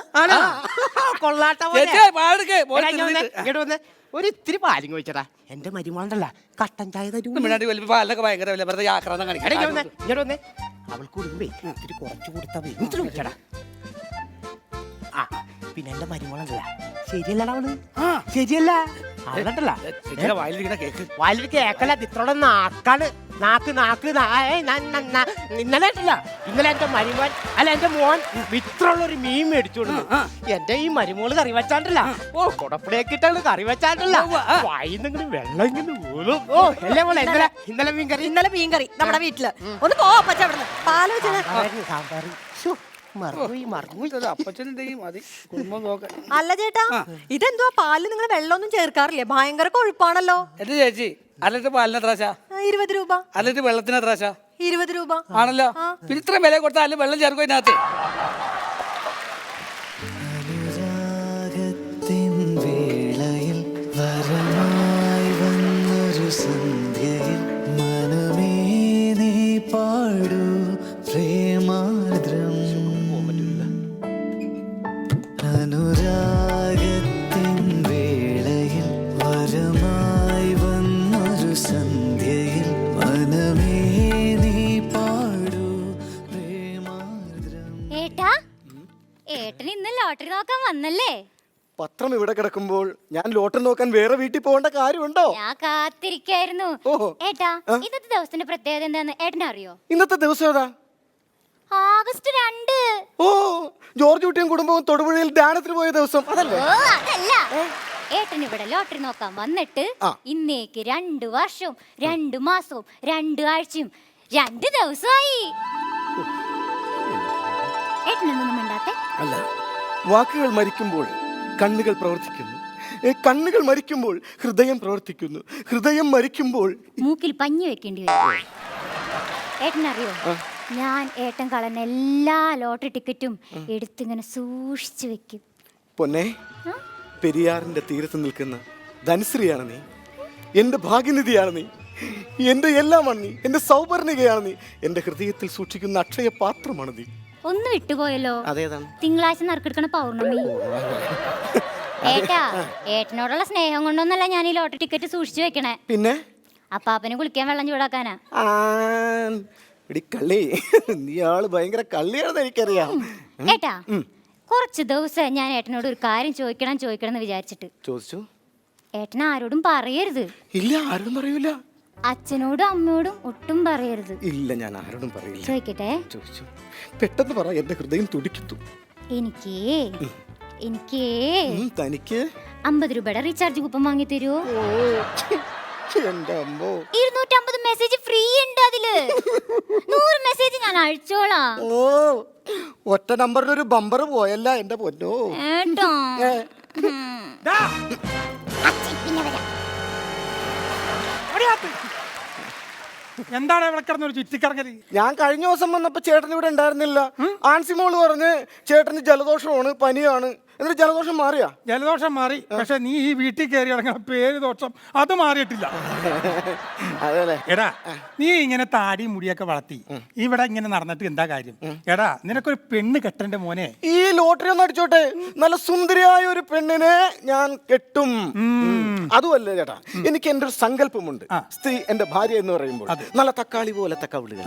Speaker 11: ഒരു ഇത്തിരി പാലും ചോദിച്ചടാ. എന്റെ മരുമോണ്ടല്ല കട്ടൻ ചായ
Speaker 1: പാലൊക്കെ ഭയങ്കര വില, വെറുതെ ആക്രാന്തം കാണിക്കണം.
Speaker 11: അവൾക്ക് കൊടുക്കുമ്പേ ഇത്തിരി കുറച്ചു കൊടുത്താ ഇത്തിരി വിളിച്ചടാ. ആ, പിന്നെ എന്റെ മരുമോളല്ല, ശരിയല്ലടാ അവള്? ശരിയല്ല അവളണ്ടല്ല,
Speaker 1: വായിലിരിക്കണ കേക്ക്
Speaker 11: വായിലിരിക്ക കേക്കല്ല, ഇത്രോടെ നാക്കാണ് ഇന്നലെ ഇട്ടില്ല. ഇന്നലെ എന്റെ മരുമോൻ അല്ല എന്റെ മോൻ വിത്രമുള്ളൊരു മീൻ മേടിച്ചോണ്ട് എന്റെ ഈ മരുമോള് കറി വെച്ചാണ്ടല്ല. ഓ കുടപ്പിലേക്ക് ഇട്ടാണ് കറി വെച്ചാണ്ടല്ല. വായിന്നിങ്ങനെ വെള്ളം ഇങ്ങനെ ഊരും. ഓ അല്ലേ മോളെ ഇന്നലെ മീൻകറി.
Speaker 13: ഇന്നലെ മീൻകറി നമ്മുടെ വീട്ടില്. ഒന്ന് പോ അപ്പച്ച അവിടുന്ന്. പാല് വെച്ചത്
Speaker 11: സാമ്പാർ.
Speaker 13: അല്ല ചേട്ടാ, ഇതെന്തുവാ പാലിൽ നിങ്ങൾ വെള്ളമൊന്നും ചേർക്കാറില്ലേ? ഭയങ്കര കൊഴുപ്പാണല്ലോ.
Speaker 1: എന്റെ ചേച്ചി, അല്ലിട്ട് പാലിന് എത്ര ആശാ?
Speaker 13: 20 രൂപ.
Speaker 1: അല്ലിട്ട് വെള്ളത്തിന് എത്ര ആശാ?
Speaker 13: 20 രൂപ
Speaker 1: ആണല്ലോ. പിന്നെ ഇത്രയും വില കൊടുത്താൽ അല്ല വെള്ളം ചേർക്കും ഇതിനകത്ത്.
Speaker 2: വേളയിൽ വരമായി വന്നൊരു സന്ധ്യയിൽ മനമേ നീ പാടൂ പ്രേമാർദ്രം. അനുരാഗത്തിൻ വേളയിൽ വരമായി വന്നൊരു സന്ധ്യയിൽ മനമേ നീ പാടൂ പ്രേമാർദ്രം.
Speaker 14: ഏട്ടാ, ഏട്ടൻ ഇന്ന് ലോട്ടറി നോക്കാൻ വന്നല്ലേ?
Speaker 6: പത്രം ഇവിടെ കിടക്കുമ്പോൾ ഞാൻ ലോട്ടറി നോക്കാൻ വേറെ വീട്ടിൽ പോകേണ്ട കാര്യമുണ്ടോ?
Speaker 14: ഞാൻ കാത്തിരിക്കായിരുന്നു. ഏട്ടാ, ഇന്നത്തെ ദിവസത്തിന്റെ പ്രത്യേകത എന്താന്ന് ഏട്ടനെ അറിയോ?
Speaker 6: ഇന്നത്തെ ദിവസം ഏതാ?
Speaker 14: ആഗസ്റ്റ് 2.
Speaker 6: ഓ, ജോർജ് കുട്ടിയും കുടുംബവും തൊടുപുഴയിൽ ധ്യാനത്തിന് പോയ ദിവസം അതല്ലേ?
Speaker 14: ഓ അതല്ല, ഏട്ടൻ ഇവിടെ ലോട്ടറി നോക്കാൻ വന്നിട്ട് ഇന്നേക്ക് 2 വർഷവും 2 മാസവും 2 ആഴ്ചയും 2 ദിവസമായി. ഏട്ടനൊന്നും മിണ്ടാത്തെ?
Speaker 6: അല്ല, വാക്കുകൾ മരിക്കുമ്പോൾ കണ്ണുകൾ പ്രവർത്തിക്കുന്നു, കണ്ണുകൾ മരിക്കുമ്പോൾ ഹൃദയം പ്രവർത്തിക്കുന്നു, ഹൃദയം മരിക്കുമ്പോൾ
Speaker 14: മൂക്കിൽ പഞ്ഞി വെക്കേണ്ടി വരും. ഏട്ടനറിയോ, ഞാൻ ഏട്ടൻ കളഞ്ഞ എല്ലാ ലോട്ടറി ടിക്കറ്റും എടുത്തിങ്ങനെ സൂക്ഷിച്ചു വെക്കും.
Speaker 6: പൊന്നെ, പെരിയാറിന്റെ തീരത്ത് നിൽക്കുന്ന ധനശ്രീയാണ് നീ, എന്റെ ഭാഗ്യനിധിയാണ് നീ, എന്റെ എല്ലാമാണ് നീ, എന്റെ സൗപർണികയാണ് നീ, എന്റെ ഹൃദയത്തിൽ സൂക്ഷിക്കുന്ന അക്ഷയ പാത്രമാണ് നീ.
Speaker 14: ഒന്ന് വിട്ടുപോയല്ലോ.
Speaker 6: അതേതാണ്?
Speaker 14: തിങ്കളാഴ്ച നറുക്കെടുക്കണ പൗർണമി. ഏട്ടാ, ഏട്ടനോടുള്ള സ്നേഹം കൊണ്ടൊന്നല്ല ഞാൻ ഈ ലോട്ടറി ടിക്കറ്റ് സൂക്ഷിച്ചു വെക്കണേ.
Speaker 6: പിന്നെ
Speaker 14: അപ്പാപ്പന് കുളിക്കാൻ വെള്ളം ചൂടാക്കാനാ.
Speaker 6: കള്ളി, നീ ആള് ഭയങ്കര കള്ളിയാണെന്ന് എനിക്കറിയാം.
Speaker 14: ഏട്ടാ, കുറച്ച് ദിവസം ഞാൻ ഏട്ടനോട് ഒരു കാര്യം ചോദിക്കണം എന്ന് വിചാരിച്ചിട്ട്.
Speaker 6: ചോദിച്ചു?
Speaker 14: ഏട്ടൻ ആരോടും പറയരുത്.
Speaker 6: ഇല്ല, ആരോടും പറയൂല.
Speaker 14: അച്ഛനോടും അമ്മയോടും ഒട്ടും പറയരുത്.
Speaker 6: ഇല്ല, ഞാൻ ആരോടും പറയില്ല.
Speaker 14: ചോദിക്കട്ടെ?
Speaker 6: ചോദിച്ചു. പെട്ടെന്ന് പറ, എന്റെ ഹൃദയം തുടിക്കുന്നു.
Speaker 14: എനിക്ക്
Speaker 6: തനിക്ക്
Speaker 14: 50 രൂപയുടെ റീചാർജ് കൂപ്പൺ വാങ്ങി തരുമോ?
Speaker 6: എന്റെ അമ്മോ,
Speaker 14: 250 മെസ്സേജ് ഫ്രീ ഉണ്ട് അതില്. 100 മെസ്സേജ് ഞാൻ അയച്ചോളാം.
Speaker 6: ഓ, ഒറ്റ നമ്പറിൽ ഒരു ബമ്പർ പോയല്ല എന്റെ പൊന്നോ.
Speaker 14: ഏട്ടോ,
Speaker 5: എന്താണ് ഇവിടെ കിടന്നൊരു ചുറ്റിക്കറങ്ങല്?
Speaker 6: ഞാൻ കഴിഞ്ഞ ദിവസം വന്നപ്പോ ചേട്ടൻ ഇവിടെ ഉണ്ടായിരുന്നില്ല. ആൻസിമോള് പറഞ്ഞ് ചേട്ടന് ജലദോഷമാണ്, പനിയാണ്. എന്നിട്ട് ജലദോഷം മാറിയാ?
Speaker 5: ജലദോഷം മാറി, പക്ഷെ നീ ഈ വീട്ടിൽ കയറി ഇറങ്ങുന്ന പേര് ദോഷം അത് മാറിയിട്ടില്ല.
Speaker 6: അതെ.
Speaker 5: എടാ, നീ ഇങ്ങനെ താടി മുടിയൊക്കെ വളർത്തി ഇവിടെ ഇങ്ങനെ നടന്നിട്ട് എന്താ കാര്യം? എടാ, നിനക്കൊരു പെണ്ണ് കെട്ടേണ്ട മോനെ.
Speaker 6: ഈ ലോട്ടറി ഒന്ന് അടിച്ചോട്ടെ, നല്ല സുന്ദരിയായ ഒരു പെണ്ണിനെ ഞാൻ കെട്ടും. അതുമല്ല ചേട്ടാ, എനിക്ക് എന്റെ ഒരു സങ്കല്പമുണ്ട്. സ്ത്രീ എന്റെ ഭാര്യ എന്ന് പറയുമ്പോൾ നല്ല തക്കാളി പോലത്തെ കവിളുകൾ,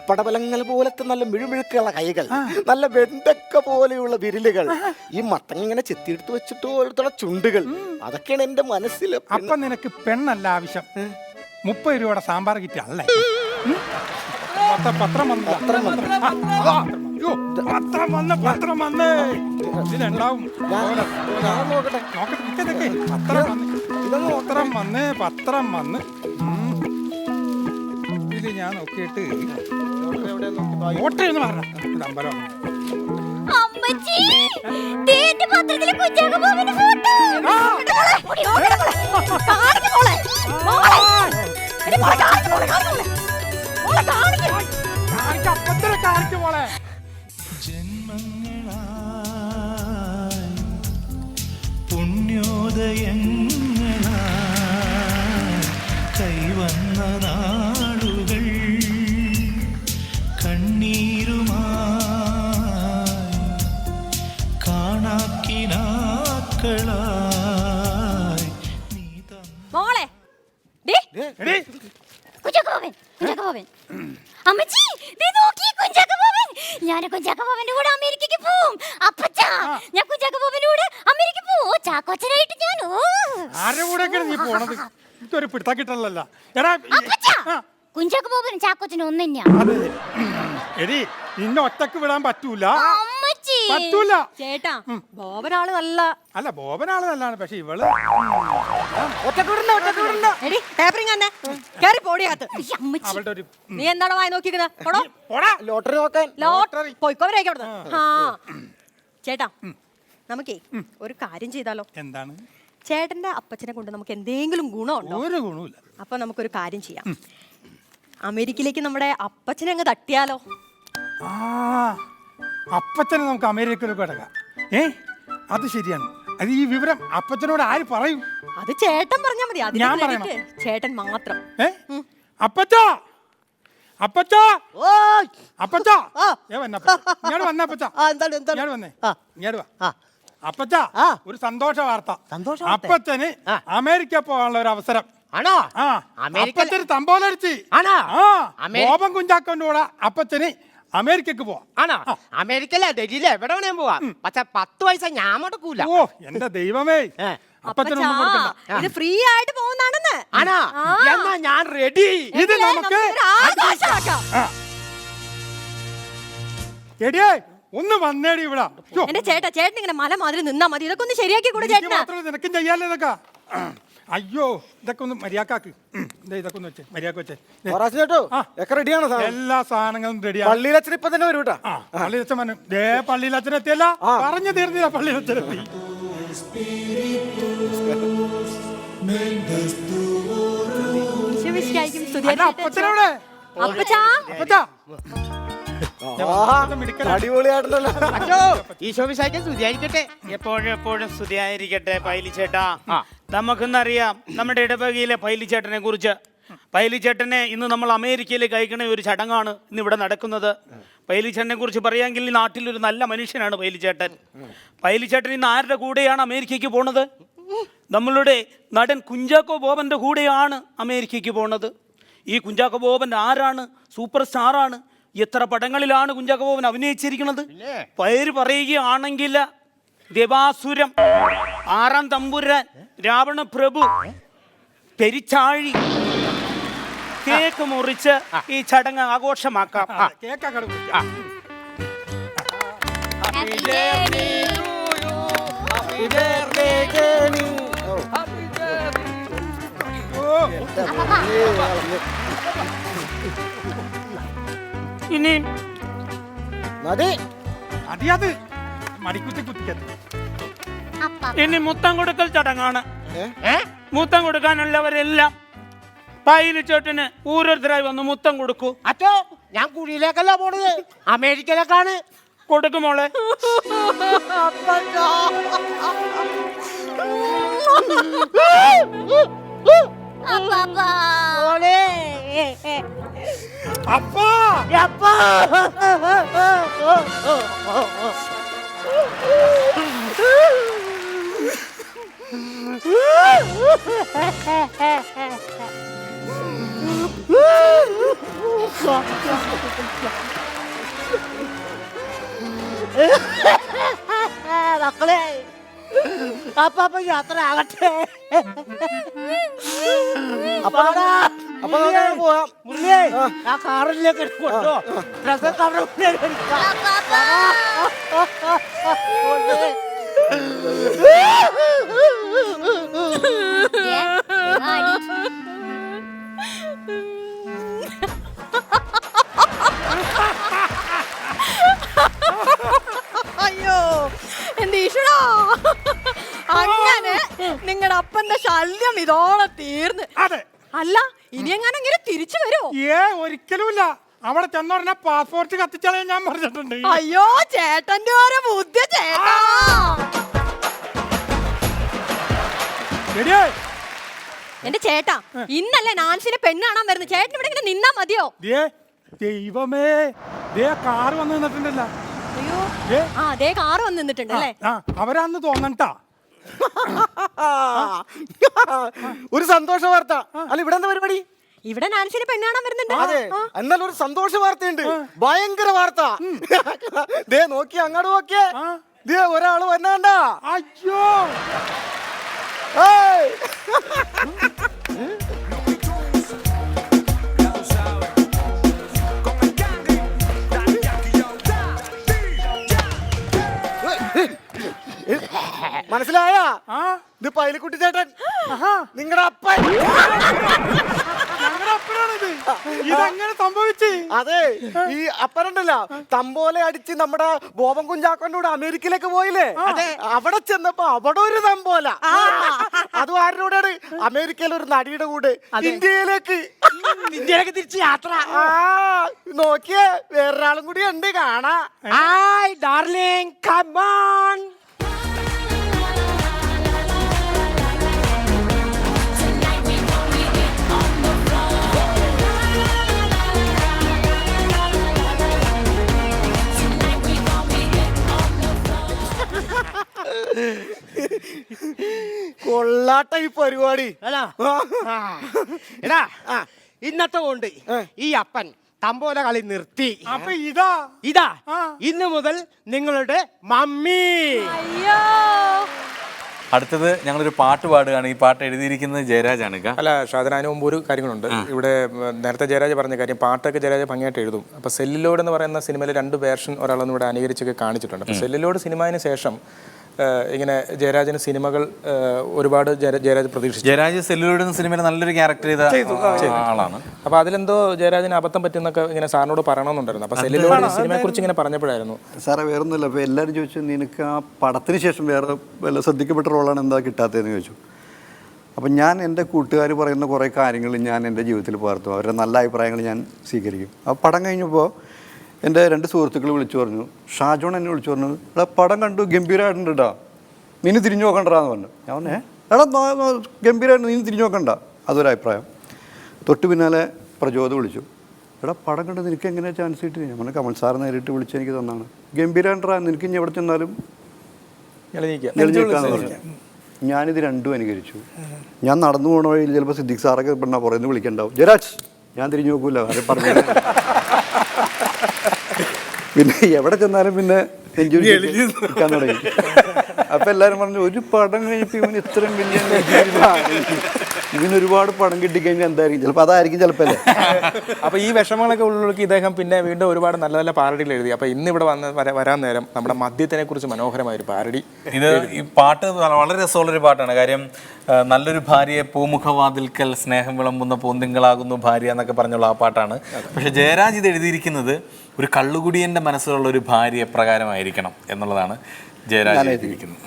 Speaker 6: പടവലങ്ങൾ പോലത്തെ നല്ല മിഴുമിഴുക്കുള്ള കൈകൾ, നല്ല വെണ്ടക്ക പോലെയുള്ള വിരലുകൾ, ഈ ഇങ്ങനെ ചെത്തിയെടുത്ത് വെച്ചിട്ടുള്ള ചുണ്ടുകൾ, അതൊക്കെയാണ് എന്റെ മനസ്സിൽ.
Speaker 5: അപ്പൊ നിനക്ക് പെണ്ണല്ല ആവശ്യം, 30 രൂപയുടെ സാമ്പാർ കിറ്റ് അല്ലേ? പത്രം വന്ന് ഇതിലുണ്ടാവും. പത്രം വന്ന് ഇത് ഞാൻ നോക്കിയിട്ട് ഓട്ടയൊന്ന് പറഞ്ഞ അമ്പലം.
Speaker 14: അമ്മച്ചി, ദേ എന്റെ പത്രത്തിലെ കുഞ്ചാക്കോ ബോബന്റെ ഫോട്ടോ.
Speaker 2: പുണ്യോദയങ്ങളായി കൈവന്ന നാളുകൾ കണ്ണീരുമായി കാണാക്കിനാക്കളായി
Speaker 14: മോളെ, അമ്മച്ചി, ഞാൻ കുഞ്ചാക്കോ ബോബന്റെ കൂടെ അമേരിക്കക്ക് പോവും. അപ്പച്ചാ, ഞാൻ കുഞ്ചാക്കോ ബോബന്റെ കൂടെ അമേരിക്കക്ക് പോവും. ചാക്കോച്ചനായിട്ട് ഞാൻ.
Speaker 5: ആരുടെ കൂടെ നീ പോണത്? ഇതൊരു പിടുത്താക്കിട്ടല്ല. എടാ,
Speaker 14: കുഞ്ചാക്കോ ബോബനും ചാക്കോച്ചനും ഒന്നും തന്നെയാ.
Speaker 10: എടി നിന്നെ ഒറ്റക്ക് വിടാൻ പറ്റൂല.
Speaker 14: അമ്മച്ചി.
Speaker 10: പറ്റൂല
Speaker 13: ചേട്ടാ ബോബനാള് നല്ല
Speaker 10: അല്ല ബോബനാള് നല്ലതാണ്, പക്ഷെ ഇവള്
Speaker 13: എടി പേപ്പറിങ് തന്നെ കേറി പോടിയകത്ത്.
Speaker 10: അവളുടെ ഒരു
Speaker 13: നീ എന്താണ് വായി നോക്കിക്കുന്നത്?
Speaker 11: ലോട്ടറി നോക്കാൻ.
Speaker 13: പോയിക്കോവരേക്ക് അവിടുന്ന്. ആ ചേട്ടാ നമുക്കേ ഒരു കാര്യം ചെയ്താലോ?
Speaker 10: എന്താണ്?
Speaker 13: ചേട്ടന്റെ അപ്പച്ചനെ കൊണ്ട് നമുക്ക് എന്തെങ്കിലും ഗുണമുണ്ടോ?
Speaker 10: ഒരു ഗുണമില്ല.
Speaker 13: അപ്പൊ നമുക്കൊരു കാര്യം ചെയ്യാം, അമേരിക്കയിലേക്ക് നമ്മുടെ അപ്പച്ചനെ അങ്ങ് തട്ടിയാലോ?
Speaker 10: അപ്പച്ചനെ നമുക്ക് അമേരിക്കയിലേക്ക് കിടക്കാം. അത് ശരിയാണ്. അത് ഈ വിവരം അപ്പച്ചനോട് ആര് പറയും?
Speaker 13: അത് ചേട്ടൻ പറഞ്ഞാ മതി.
Speaker 10: ഞാൻ
Speaker 13: അതിന്
Speaker 10: പറയണം.
Speaker 13: credit ചേട്ടൻ മാത്രം.
Speaker 10: അപ്പച്ചാ അപ്പച്ചാ അപ്പച്ചാ അപ്പച്ചാ ഒരു സന്തോഷ വാർത്ത. അപ്പച്ചന് അമേരിക്ക പോകാനുള്ള ഒരു അവസരം.
Speaker 11: ആണോ?
Speaker 10: അപ്പച്ചന് തമ്പോലടിച്ച് ബോബൻ കുഞ്ചാക്കോന്റെ കൂടെ അപ്പച്ചന് അമേരിക്കക്ക് പോവാം.
Speaker 11: ആണോ? അമേരിക്കയിലെ ഡൽഹിയിലെ എവിടെ വേണേ പോവാം. പക്ഷെ 10 പൈസ ഞാൻ മുടക്കൂല.
Speaker 10: ഓ എന്റെ ദൈവമേ, അപ്പച്ചനൊന്നും കൊടുക്കണ്ട.
Speaker 13: ഇത് ഫ്രീ ആയിട്ട് പോകുന്നതാണെന്ന്.
Speaker 11: ആണോ? എന്നാ ഞാൻ റെഡി.
Speaker 10: ഇത് നമുക്ക്
Speaker 13: ആഘോഷമാക്കാം.
Speaker 10: എടിയേ ഒന്ന് വന്നേടി ഇവിടെ.
Speaker 13: എന്റെ ചേട്ടൻ ഇങ്ങനെ മല മാതിരി നിന്നാ മതി. ഇതൊക്കെ ഒന്ന് ശരിയാക്കി കൂടെ ചേട്ടനാ.
Speaker 10: നിനക്കും ചെയ്യാലോ ഇതൊക്കെ. അയ്യോ ഇതൊക്കെ ഒന്ന് മര്യാദക്കാക്ക്. ഇതൊക്കെ ഒന്ന് വെച്ചേ, മര്യാദ വെച്ചേ.
Speaker 6: റെഡിയാണ്
Speaker 10: എല്ലാ സാധനങ്ങളും റെഡിയാണ്.
Speaker 6: പള്ളിയിലച്ഛൻ ഇപ്പൊ തന്നെ വരൂട്ടാ.
Speaker 10: പള്ളിയിലച്ഛൻ പറഞ്ഞു. പള്ളിയിലച്ഛൻ എത്തിയല്ല, പറഞ്ഞു തീർന്നില്ല. പള്ളിയിലച്ഛൻ എത്തി. അപ്പച്ചനവിടെ
Speaker 15: എപ്പോഴും സ്തുതിയായിരിക്കട്ടെ പൈലിച്ചേട്ടാ. നമുക്കെന്നറിയാം നമ്മുടെ ഇടവകയിലെ പൈലിച്ചേട്ടനെ കുറിച്ച്. പൈലിച്ചേട്ടനെ ഇന്ന് നമ്മൾ അമേരിക്കയിലേക്ക് അയക്കണ ഒരു ചടങ്ങാണ് ഇന്ന് ഇവിടെ നടക്കുന്നത്. പൈലിച്ചേട്ടനെ കുറിച്ച് പറയാമെങ്കിൽ ഈ നാട്ടിലൊരു നല്ല മനുഷ്യനാണ് പൈലിച്ചേട്ടൻ. പൈലിച്ചേട്ടൻ ഇന്ന് ആരുടെ കൂടെയാണ് അമേരിക്കയ്ക്ക് പോണത്? നമ്മളുടെ നടൻ കുഞ്ചാക്കോ ബോബൻ്റെ കൂടെയാണ് അമേരിക്കയ്ക്ക് പോണത്. ഈ കുഞ്ചാക്കോ ബോബൻ ആരാണ്? സൂപ്പർ സ്റ്റാറാണ്. എത്ര പടങ്ങളിലാണ് കുഞ്ചാക്കോ ബോബൻ അഭിനയിച്ചിരിക്കുന്നത്? പേര് പറയുകയാണെങ്കിൽ ദേവാസുരം, ആറാം തമ്പുരാൻ, രാവണ പ്രഭു, പെരിച്ചാഴി. കേക്ക് മുറിച്ച് ഈ ചടങ്ങ് ആഘോഷമാക്കാം. ഇനി ഇനി മുത്തം കൊടുക്കൽ ചടങ്ങാണ്. മുത്തം കൊടുക്കാനുള്ളവരെല്ലാം പൈലിച്ചേട്ടന് ഓരോരുത്തരായി വന്ന് മുത്തം കൊടുക്കൂ.
Speaker 11: അച്ഛോ ഞാൻ കുഴിയിലേക്കല്ല പോണത്, അമേരിക്കയിലേക്കാണ്.
Speaker 15: കൊടുക്കുമോളെ.
Speaker 10: അപ്പാ
Speaker 11: മക്കളെ അപ്പൊ യാത്ര ആകട്ടെ. പോവാം. ആ കാറിലേക്ക് കൊണ്ടോ
Speaker 13: അയ്യോ എന്റെ ഈശ്വരാ, അങ്ങനെ നിങ്ങളുടെ അപ്പന്റെ ശല്യം ഇതോടെ തീർന്ന്. അല്ല ഇനി എങ്ങനെ ഇങ്ങനെ തിരിച്ചു വരുമോ?
Speaker 10: ഒരിക്കലുമില്ല. അവിടെ ചെന്നോടനെ പാസ്പോർട്ട് കത്തിച്ചാലേ ഞാൻ പറഞ്ഞിട്ടുണ്ട്.
Speaker 13: അയ്യോ ചേട്ടന്റെ ഓരോ ബുദ്ധി ചേട്ടാ. എന്റെ ചേട്ടാ, ഇന്നല്ലേ നാൻസിനെ പെണ്ണ് കാണാൻ വരുന്നു. ചേട്ടൻ ഇവിടെ ഇങ്ങനെ നിന്നാ മതിയോ?
Speaker 10: ദൈവമേ, കാറ് വന്ന് നിന്നിട്ടുണ്ടല്ലോ.
Speaker 13: അയ്യോ അതേ കാറ് വന്ന് നിന്നിട്ടുണ്ട് അല്ലേ?
Speaker 10: അവരാന്ന് തോന്നണ്ടാ.
Speaker 6: ഒരു സന്തോഷ വാർത്ത. അല്ല ഇവിടെ എന്താ പരിപാടി?
Speaker 13: ഇവിടെ നാൻസിനെ പെണ്ണ് കാണാൻ വരുന്നുണ്ട്.
Speaker 6: അതെ, എന്നാലും ഒരു സന്തോഷ വാർത്തയുണ്ട്. ഭയങ്കര വാർത്ത. ദേ നോക്കി അങ്ങോട്ട് നോക്കിയേ. ദേ ഒരാള് വന്നാണ്ട.
Speaker 10: അയ്യോ
Speaker 11: മനസ്സിലായ? ഇത് പൈലിക്കുട്ടി ചേട്ടൻ, നിങ്ങളുടെ അപ്പൻ.
Speaker 10: ഇതെങ്ങനെ സംഭവിച്ചു?
Speaker 11: അതെ, ഈ അപ്പനുണ്ടല്ലോ തമ്പോലെ അടിച്ച് നമ്മുടെ ബോബൻ കുഞ്ചാക്കോന്റെ കൂടെ അമേരിക്കയിലേക്ക് പോയില്ലേ? അവിടെ ചെന്നപ്പോ അവിടെ ഒരു തമ്പോല. അത് ആരുടെ? അമേരിക്കയിൽ ഒരു നടിയുടെ കൂടെ ഇന്ത്യയിലേക്ക്
Speaker 10: തിരിച്ച് യാത്ര.
Speaker 11: നോക്കിയേ, വേറൊരാളും കൂടി ഉണ്ട് കാണാ. Hi darling, come on. കൊള്ളാട്ട ഈ പരിപാടി.
Speaker 10: എടാ, ഇന്നത്തെ കൊണ്ട് ഈ അപ്പൻ തമ്പോല കളി നിർത്തി.
Speaker 11: അപ്പൊ
Speaker 10: ഇതാ ഇന്ന് മുതൽ നിങ്ങളുടെ മമ്മി.
Speaker 4: അടുത്തത് ഞങ്ങളൊരു പാട്ട് പാടുകയാണ്. ഈ പാട്ട് എഴുതിയിരിക്കുന്നത് ജയരാജാണ്.
Speaker 6: അല്ല ഷാദന, അതിന് മുമ്പ് ഒരു കാര്യങ്ങളുണ്ട്. ഇവിടെ നേരത്തെ ജയരാജ് പറഞ്ഞ കാര്യം, പാട്ടൊക്കെ ജയരാജ് ഭംഗിയായിട്ട് എഴുതും. അപ്പോൾ സെല്ലിലോഡ് എന്ന് പറയുന്ന സിനിമയിൽ 2 വേർഷൻ ഒരാളൊന്നും ഇവിടെ അനുകരിച്ചൊക്കെ കാണിച്ചിട്ടുണ്ട്. അപ്പോൾ സെല്ലിലോഡ് സിനിമയിന് ശേഷം ഇങ്ങനെ ജയരാജന് സിനിമകൾ ഒരുപാട് ജയരാജ് പ്രതീക്ഷിച്ചു.
Speaker 4: ജയരാജ് സെല്ലിലോഡ് എന്ന സിനിമയിൽ നല്ലൊരു ക്യാരക്ടർ ചെയ്ത ആളാണ്.
Speaker 6: അപ്പോൾ അതിലെന്തോ ജയരാജന് അബദ്ധം പറ്റുന്നൊക്കെ ഇങ്ങനെ സാറിനോട് പറയണമെന്നുണ്ടായിരുന്നു. അപ്പോൾ സെല്ലിലോഡ് സിനിമയെക്കുറിച്ച് ഇങ്ങനെ പറഞ്ഞപ്പോഴായിരുന്നു.
Speaker 8: സാറേ വേറൊന്നുമില്ല, അപ്പോൾ എല്ലാവരും ചോദിച്ചു നിനക്ക് ആ പടത്തിന് ശേഷം വേറെ വല്ല ശ്രദ്ധിക്കപ്പെട്ട റോളാണ് എന്താ കിട്ടാത്തതെന്ന് ചോദിച്ചു. അപ്പം ഞാൻ എൻ്റെ കൂട്ടുകാർ പറയുന്ന കുറേ കാര്യങ്ങൾ ഞാൻ എൻ്റെ ജീവിതത്തിൽ പകർത്തും. അവരുടെ നല്ല അഭിപ്രായങ്ങൾ ഞാൻ സ്വീകരിക്കും. ആ പടം കഴിഞ്ഞപ്പോൾ എൻ്റെ 2 സുഹൃത്തുക്കൾ വിളിച്ചു പറഞ്ഞു, ഷാജോൺ എന്നെ വിളിച്ചു പറഞ്ഞു, എടാ പടം കണ്ടു, ഗംഭീരമായിട്ടുണ്ട് കേട്ടോ, നീ തിരിഞ്ഞു നോക്കണ്ടെന്ന് പറഞ്ഞു. ഞാൻ പറഞ്ഞേ എടാ ഗംഭീരമായിട്ട്, നീ തിരിഞ്ഞു നോക്കണ്ട. അതൊരഭിപ്രായം. തൊട്ട് പിന്നാലെ പ്രചോദം വിളിച്ചു, എടാ പടം കണ്ട് നിനക്ക് എങ്ങനെയാണ് ചാൻസ് കിട്ടി? ഞാൻ പറഞ്ഞു കമൽ സാർ നേരിട്ട് വിളിച്ച് എനിക്ക് തന്നാണ്. ഗംഭീരമായിട്ടാ, നിനക്ക് ഇനി എവിടെ ചെന്നാലും എഴുതിയേക്കാന്ന് പറഞ്ഞു. ഞാനിത് 2 അനുകരിച്ചു. ഞാൻ നടന്നു പോകണ വഴിയിൽ ചിലപ്പോൾ സിദ്ദിഖ് സാറൊക്കെ പെണ്ണാ പുറത്തുനിന്ന് വിളിക്കണ്ടാവും, ജയരാജ് ഞാൻ തിരിഞ്ഞു നോക്കൂല ആരും പറഞ്ഞു. പിന്നെ എവിടെ ചെന്നാലും പിന്നെ നിൽക്കാൻ തുടങ്ങി. അപ്പം എല്ലാവരും പറഞ്ഞു ഒരു പടം കഴിഞ്ഞപ്പോൾ ഇവന് ഇത്രയും വലിയ ഇതിനൊരുപാട് പടം കിട്ടിക്കഴിഞ്ഞാൽ എന്തായിരിക്കും, ചിലപ്പോൾ അതായിരിക്കും ചിലപ്പോൾ അല്ലേ.
Speaker 6: അപ്പോൾ ഈ വിഷമങ്ങളൊക്കെ ഉള്ളിലേക്ക് ഇദ്ദേഹം പിന്നെ വീണ്ടും ഒരുപാട് നല്ല നല്ല പാരഡികൾ എഴുതി. അപ്പോൾ ഇന്നിവിടെ വരാൻ നേരം നമ്മുടെ മദ്യത്തിനെ കുറിച്ച് മനോഹരമായൊരു പാരഡി.
Speaker 4: ഇത് ഈ പാട്ട് വളരെ രസമുള്ളൊരു പാട്ടാണ്. കാര്യം നല്ലൊരു ഭാര്യയെ പൂമുഖവാതിൽക്കൽ സ്നേഹം വിളമ്പുന്ന പൂന്തിങ്കളാകുന്നു ഭാര്യ എന്നൊക്കെ പറഞ്ഞുള്ള ആ പാട്ടാണ്. പക്ഷെ ജയരാജ് ഇത് എഴുതിയിരിക്കുന്നത് ഒരു കള്ളുകുടിയൻ്റെ മനസ്സിലുള്ള ഒരു ഭാര്യ പ്രകാരമായിരിക്കണം എന്നുള്ളതാണ് ജയരാജ് എഴുതിയിരിക്കുന്നത്.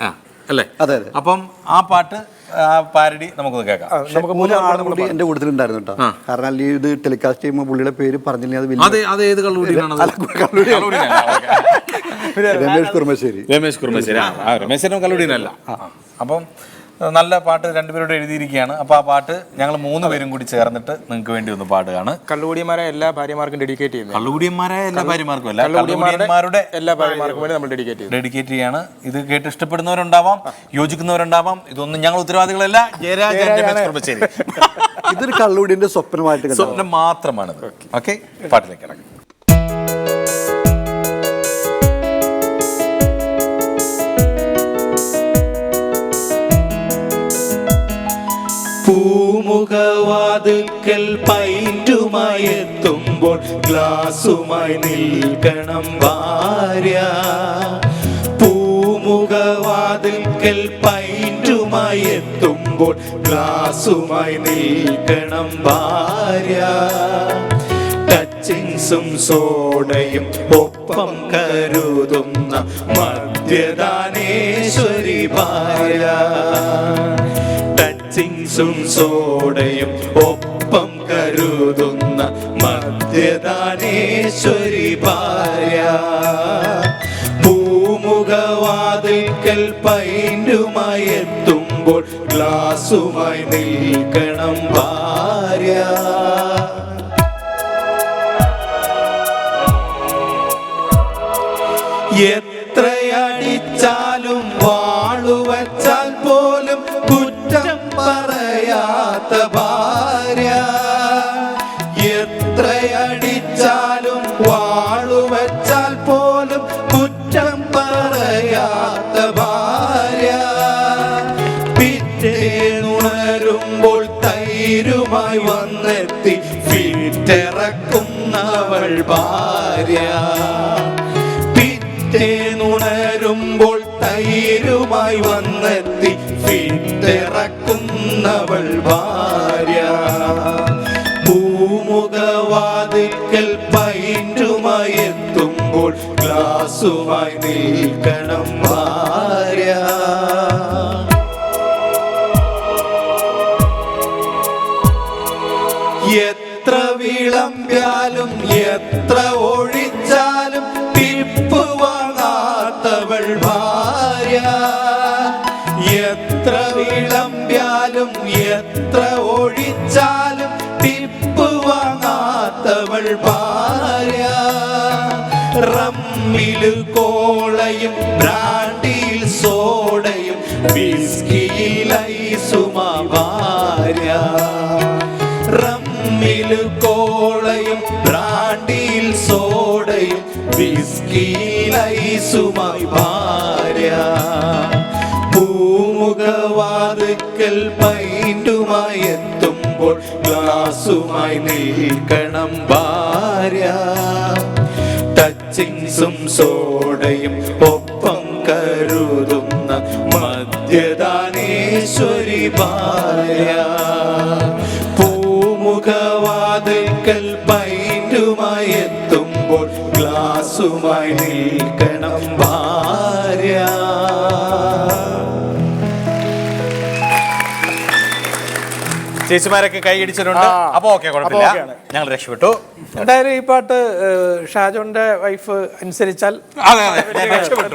Speaker 4: അല്ലേ?
Speaker 8: അതെ.
Speaker 4: അപ്പം ആ പാട്ട്, ആ പാരഡി നമുക്കൊന്ന് കേൾക്കാം.
Speaker 8: നമുക്ക് 3 ആളും കൂടി എൻ്റെ കൂട്ടത്തിലുണ്ടായിരുന്നു കേട്ടോ. കാരണം ഇത് ടെലികാസ്റ്റ് ചെയ്യുമ്പോൾ പുള്ളിയുടെ പേര് പറഞ്ഞില്ലെങ്കിൽ
Speaker 4: അത് ഏത് കള്ളുകുടിയാണ്?
Speaker 8: രമേശ് കുർമശ്ശേരി.
Speaker 4: രമേശ് കള്ളുകുടിയനല്ല. അപ്പം നല്ല പാട്ട് 2 പേരോട് എഴുതിയിരിക്കുകയാണ്. അപ്പോൾ ആ പാട്ട് ഞങ്ങൾ 3 പേരും കൂടി ചേർന്നിട്ട് നിങ്ങൾക്ക് വേണ്ടി ഒന്ന് പാടുകയാണ്.
Speaker 6: കള്ളുകുടിയന്മാരെ എല്ലാ ഭാര്യമാർക്കും ഡെഡിക്കേറ്റ് ചെയ്യുന്നത്.
Speaker 4: കള്ളുകുടിയന്മാരായ എല്ലാ ഭാര്യമാർക്കും അല്ല, കള്ളുകുടിയന്മാരുടെ
Speaker 6: എല്ലാ ഭാര്യമാർക്കും വേണ്ടി നമ്മൾ
Speaker 4: ഡെഡിക്കേറ്റ് ചെയ്യാണ്. ഇത് കേട്ട് ഇഷ്ടപ്പെടുന്നവരുണ്ടാവാം, യോജിക്കുന്നവരുണ്ടാവാം. ഇതൊന്നും ഞങ്ങൾ ഉത്തരവാദികളല്ല. ജയരാജ്
Speaker 8: ഇതൊരു കള്ളുകുടിയന്റെ സ്വപ്നം
Speaker 4: മാത്രമാണിത്. ഓക്കെ, പാട്ടിലേക്ക് ഇറങ്ങാം.
Speaker 2: പൂമുഖവാതിൽക്കൽ പൈറ്റുമായി എത്തുമ്പോൾ ഗ്ലാസുമായി നിൽക്കണം ഭാര്യ. പൂമുഖവാതിൽക്കൽ പൈറ്റുമായി എത്തുമ്പോൾ ഗ്ലാസുമായി നിൽക്കണം ഭാര്യ. ടച്ചിങ്സും സോഡയും ഒപ്പം കരുതുന്ന മദ്യദാനേശ്വരി ഭാര്യ. ടച്ചിങ്സും സോഡയും ഒപ്പം കരുതുന്ന മദ്യദാനേശ്വരി ഭാര്യ. പൂമുഖവാതിൽക്കൽ പൈന്റുമായി എത്തുമ്പോൾ ഗ്ലാസുമായി നിൽക്കണം ഭാര്യ. എത്രയടിച്ചാലും വാളുവച്ചാൽ പോലും കുറ്റം പറയാത്ത ഭാര്യ. എത്രയടിച്ചാലും വാളുവച്ചാൽ പോലും കുറ്റം പറയാത്ത ഭാര്യ. പിറ്റേന്നുണരുമ്പോൾ തൈരുമായി വന്നെത്തി ഫിറ്റിറക്കുന്നവൾ ഭാര്യ. പിറ്റേന്നുണരുമ്പോൾ തൈരുമായി വന്നെത്തി ഫിറ്റിറക്കുന്നവൾ ഭാര്യ പൂമുഖവാതിക്കൽ പൈന്റുമായി എത്തുമ്പോൾ ഗ്ലാസുമായി നിൽക്കണം ഭാര്യ എത്ര വിളമ്പ്യാലും എത്ര ഒഴിച്ചാലും ടിപ്പ് വാങ്ങാത്തവൾ ഭാര്യ എത്ര വിളമ്പ്യാലും എത്ര ഒഴിച്ചാലും ടിപ്പ് വാങ്ങാത്തവൾ ഭാര്യ റമ്മില് കോളയും ബ്രാൻഡിയിൽ സോഡയും വിസ്കിയിൽ ഐസുമാ ഭാര്യ റമ്മില് കോളയും ബ്രാൻഡിയിൽ സോഡയും വിസ്കിയിൽ ഐസുമായി ഭാര്യ പൂമുഖവാതിക്കൽ പൈന്റുമായി എത്തുമ്പോൾ ഗ്ലാസുമായി നിൽക്കണം ഭാര്യ ടച്ചിങ്സും സോഡയും ഒപ്പം കരുതുന്ന മദ്യദാനേശ്വരി ഭാര്യ പൂമുഖവാതിൽക്കൽ പൈന്റുമായി എത്തുമ്പോൾ ഗ്ലാസുമായി നിൽക്കണം ഭാര്യ
Speaker 4: ചേച്ചിമാരൊക്കെ കൈയടിച്ചിട്ടുണ്ട്. അപ്പൊ ഓക്കെ, കുഴപ്പമില്ല, ഞങ്ങൾ രക്ഷപ്പെട്ടു.
Speaker 5: എന്തായാലും ഈ പാട്ട് ഷാജോന്റെ വൈഫ് അനുസരിച്ചാൽ
Speaker 4: അതെ രക്ഷപ്പെട്ടു.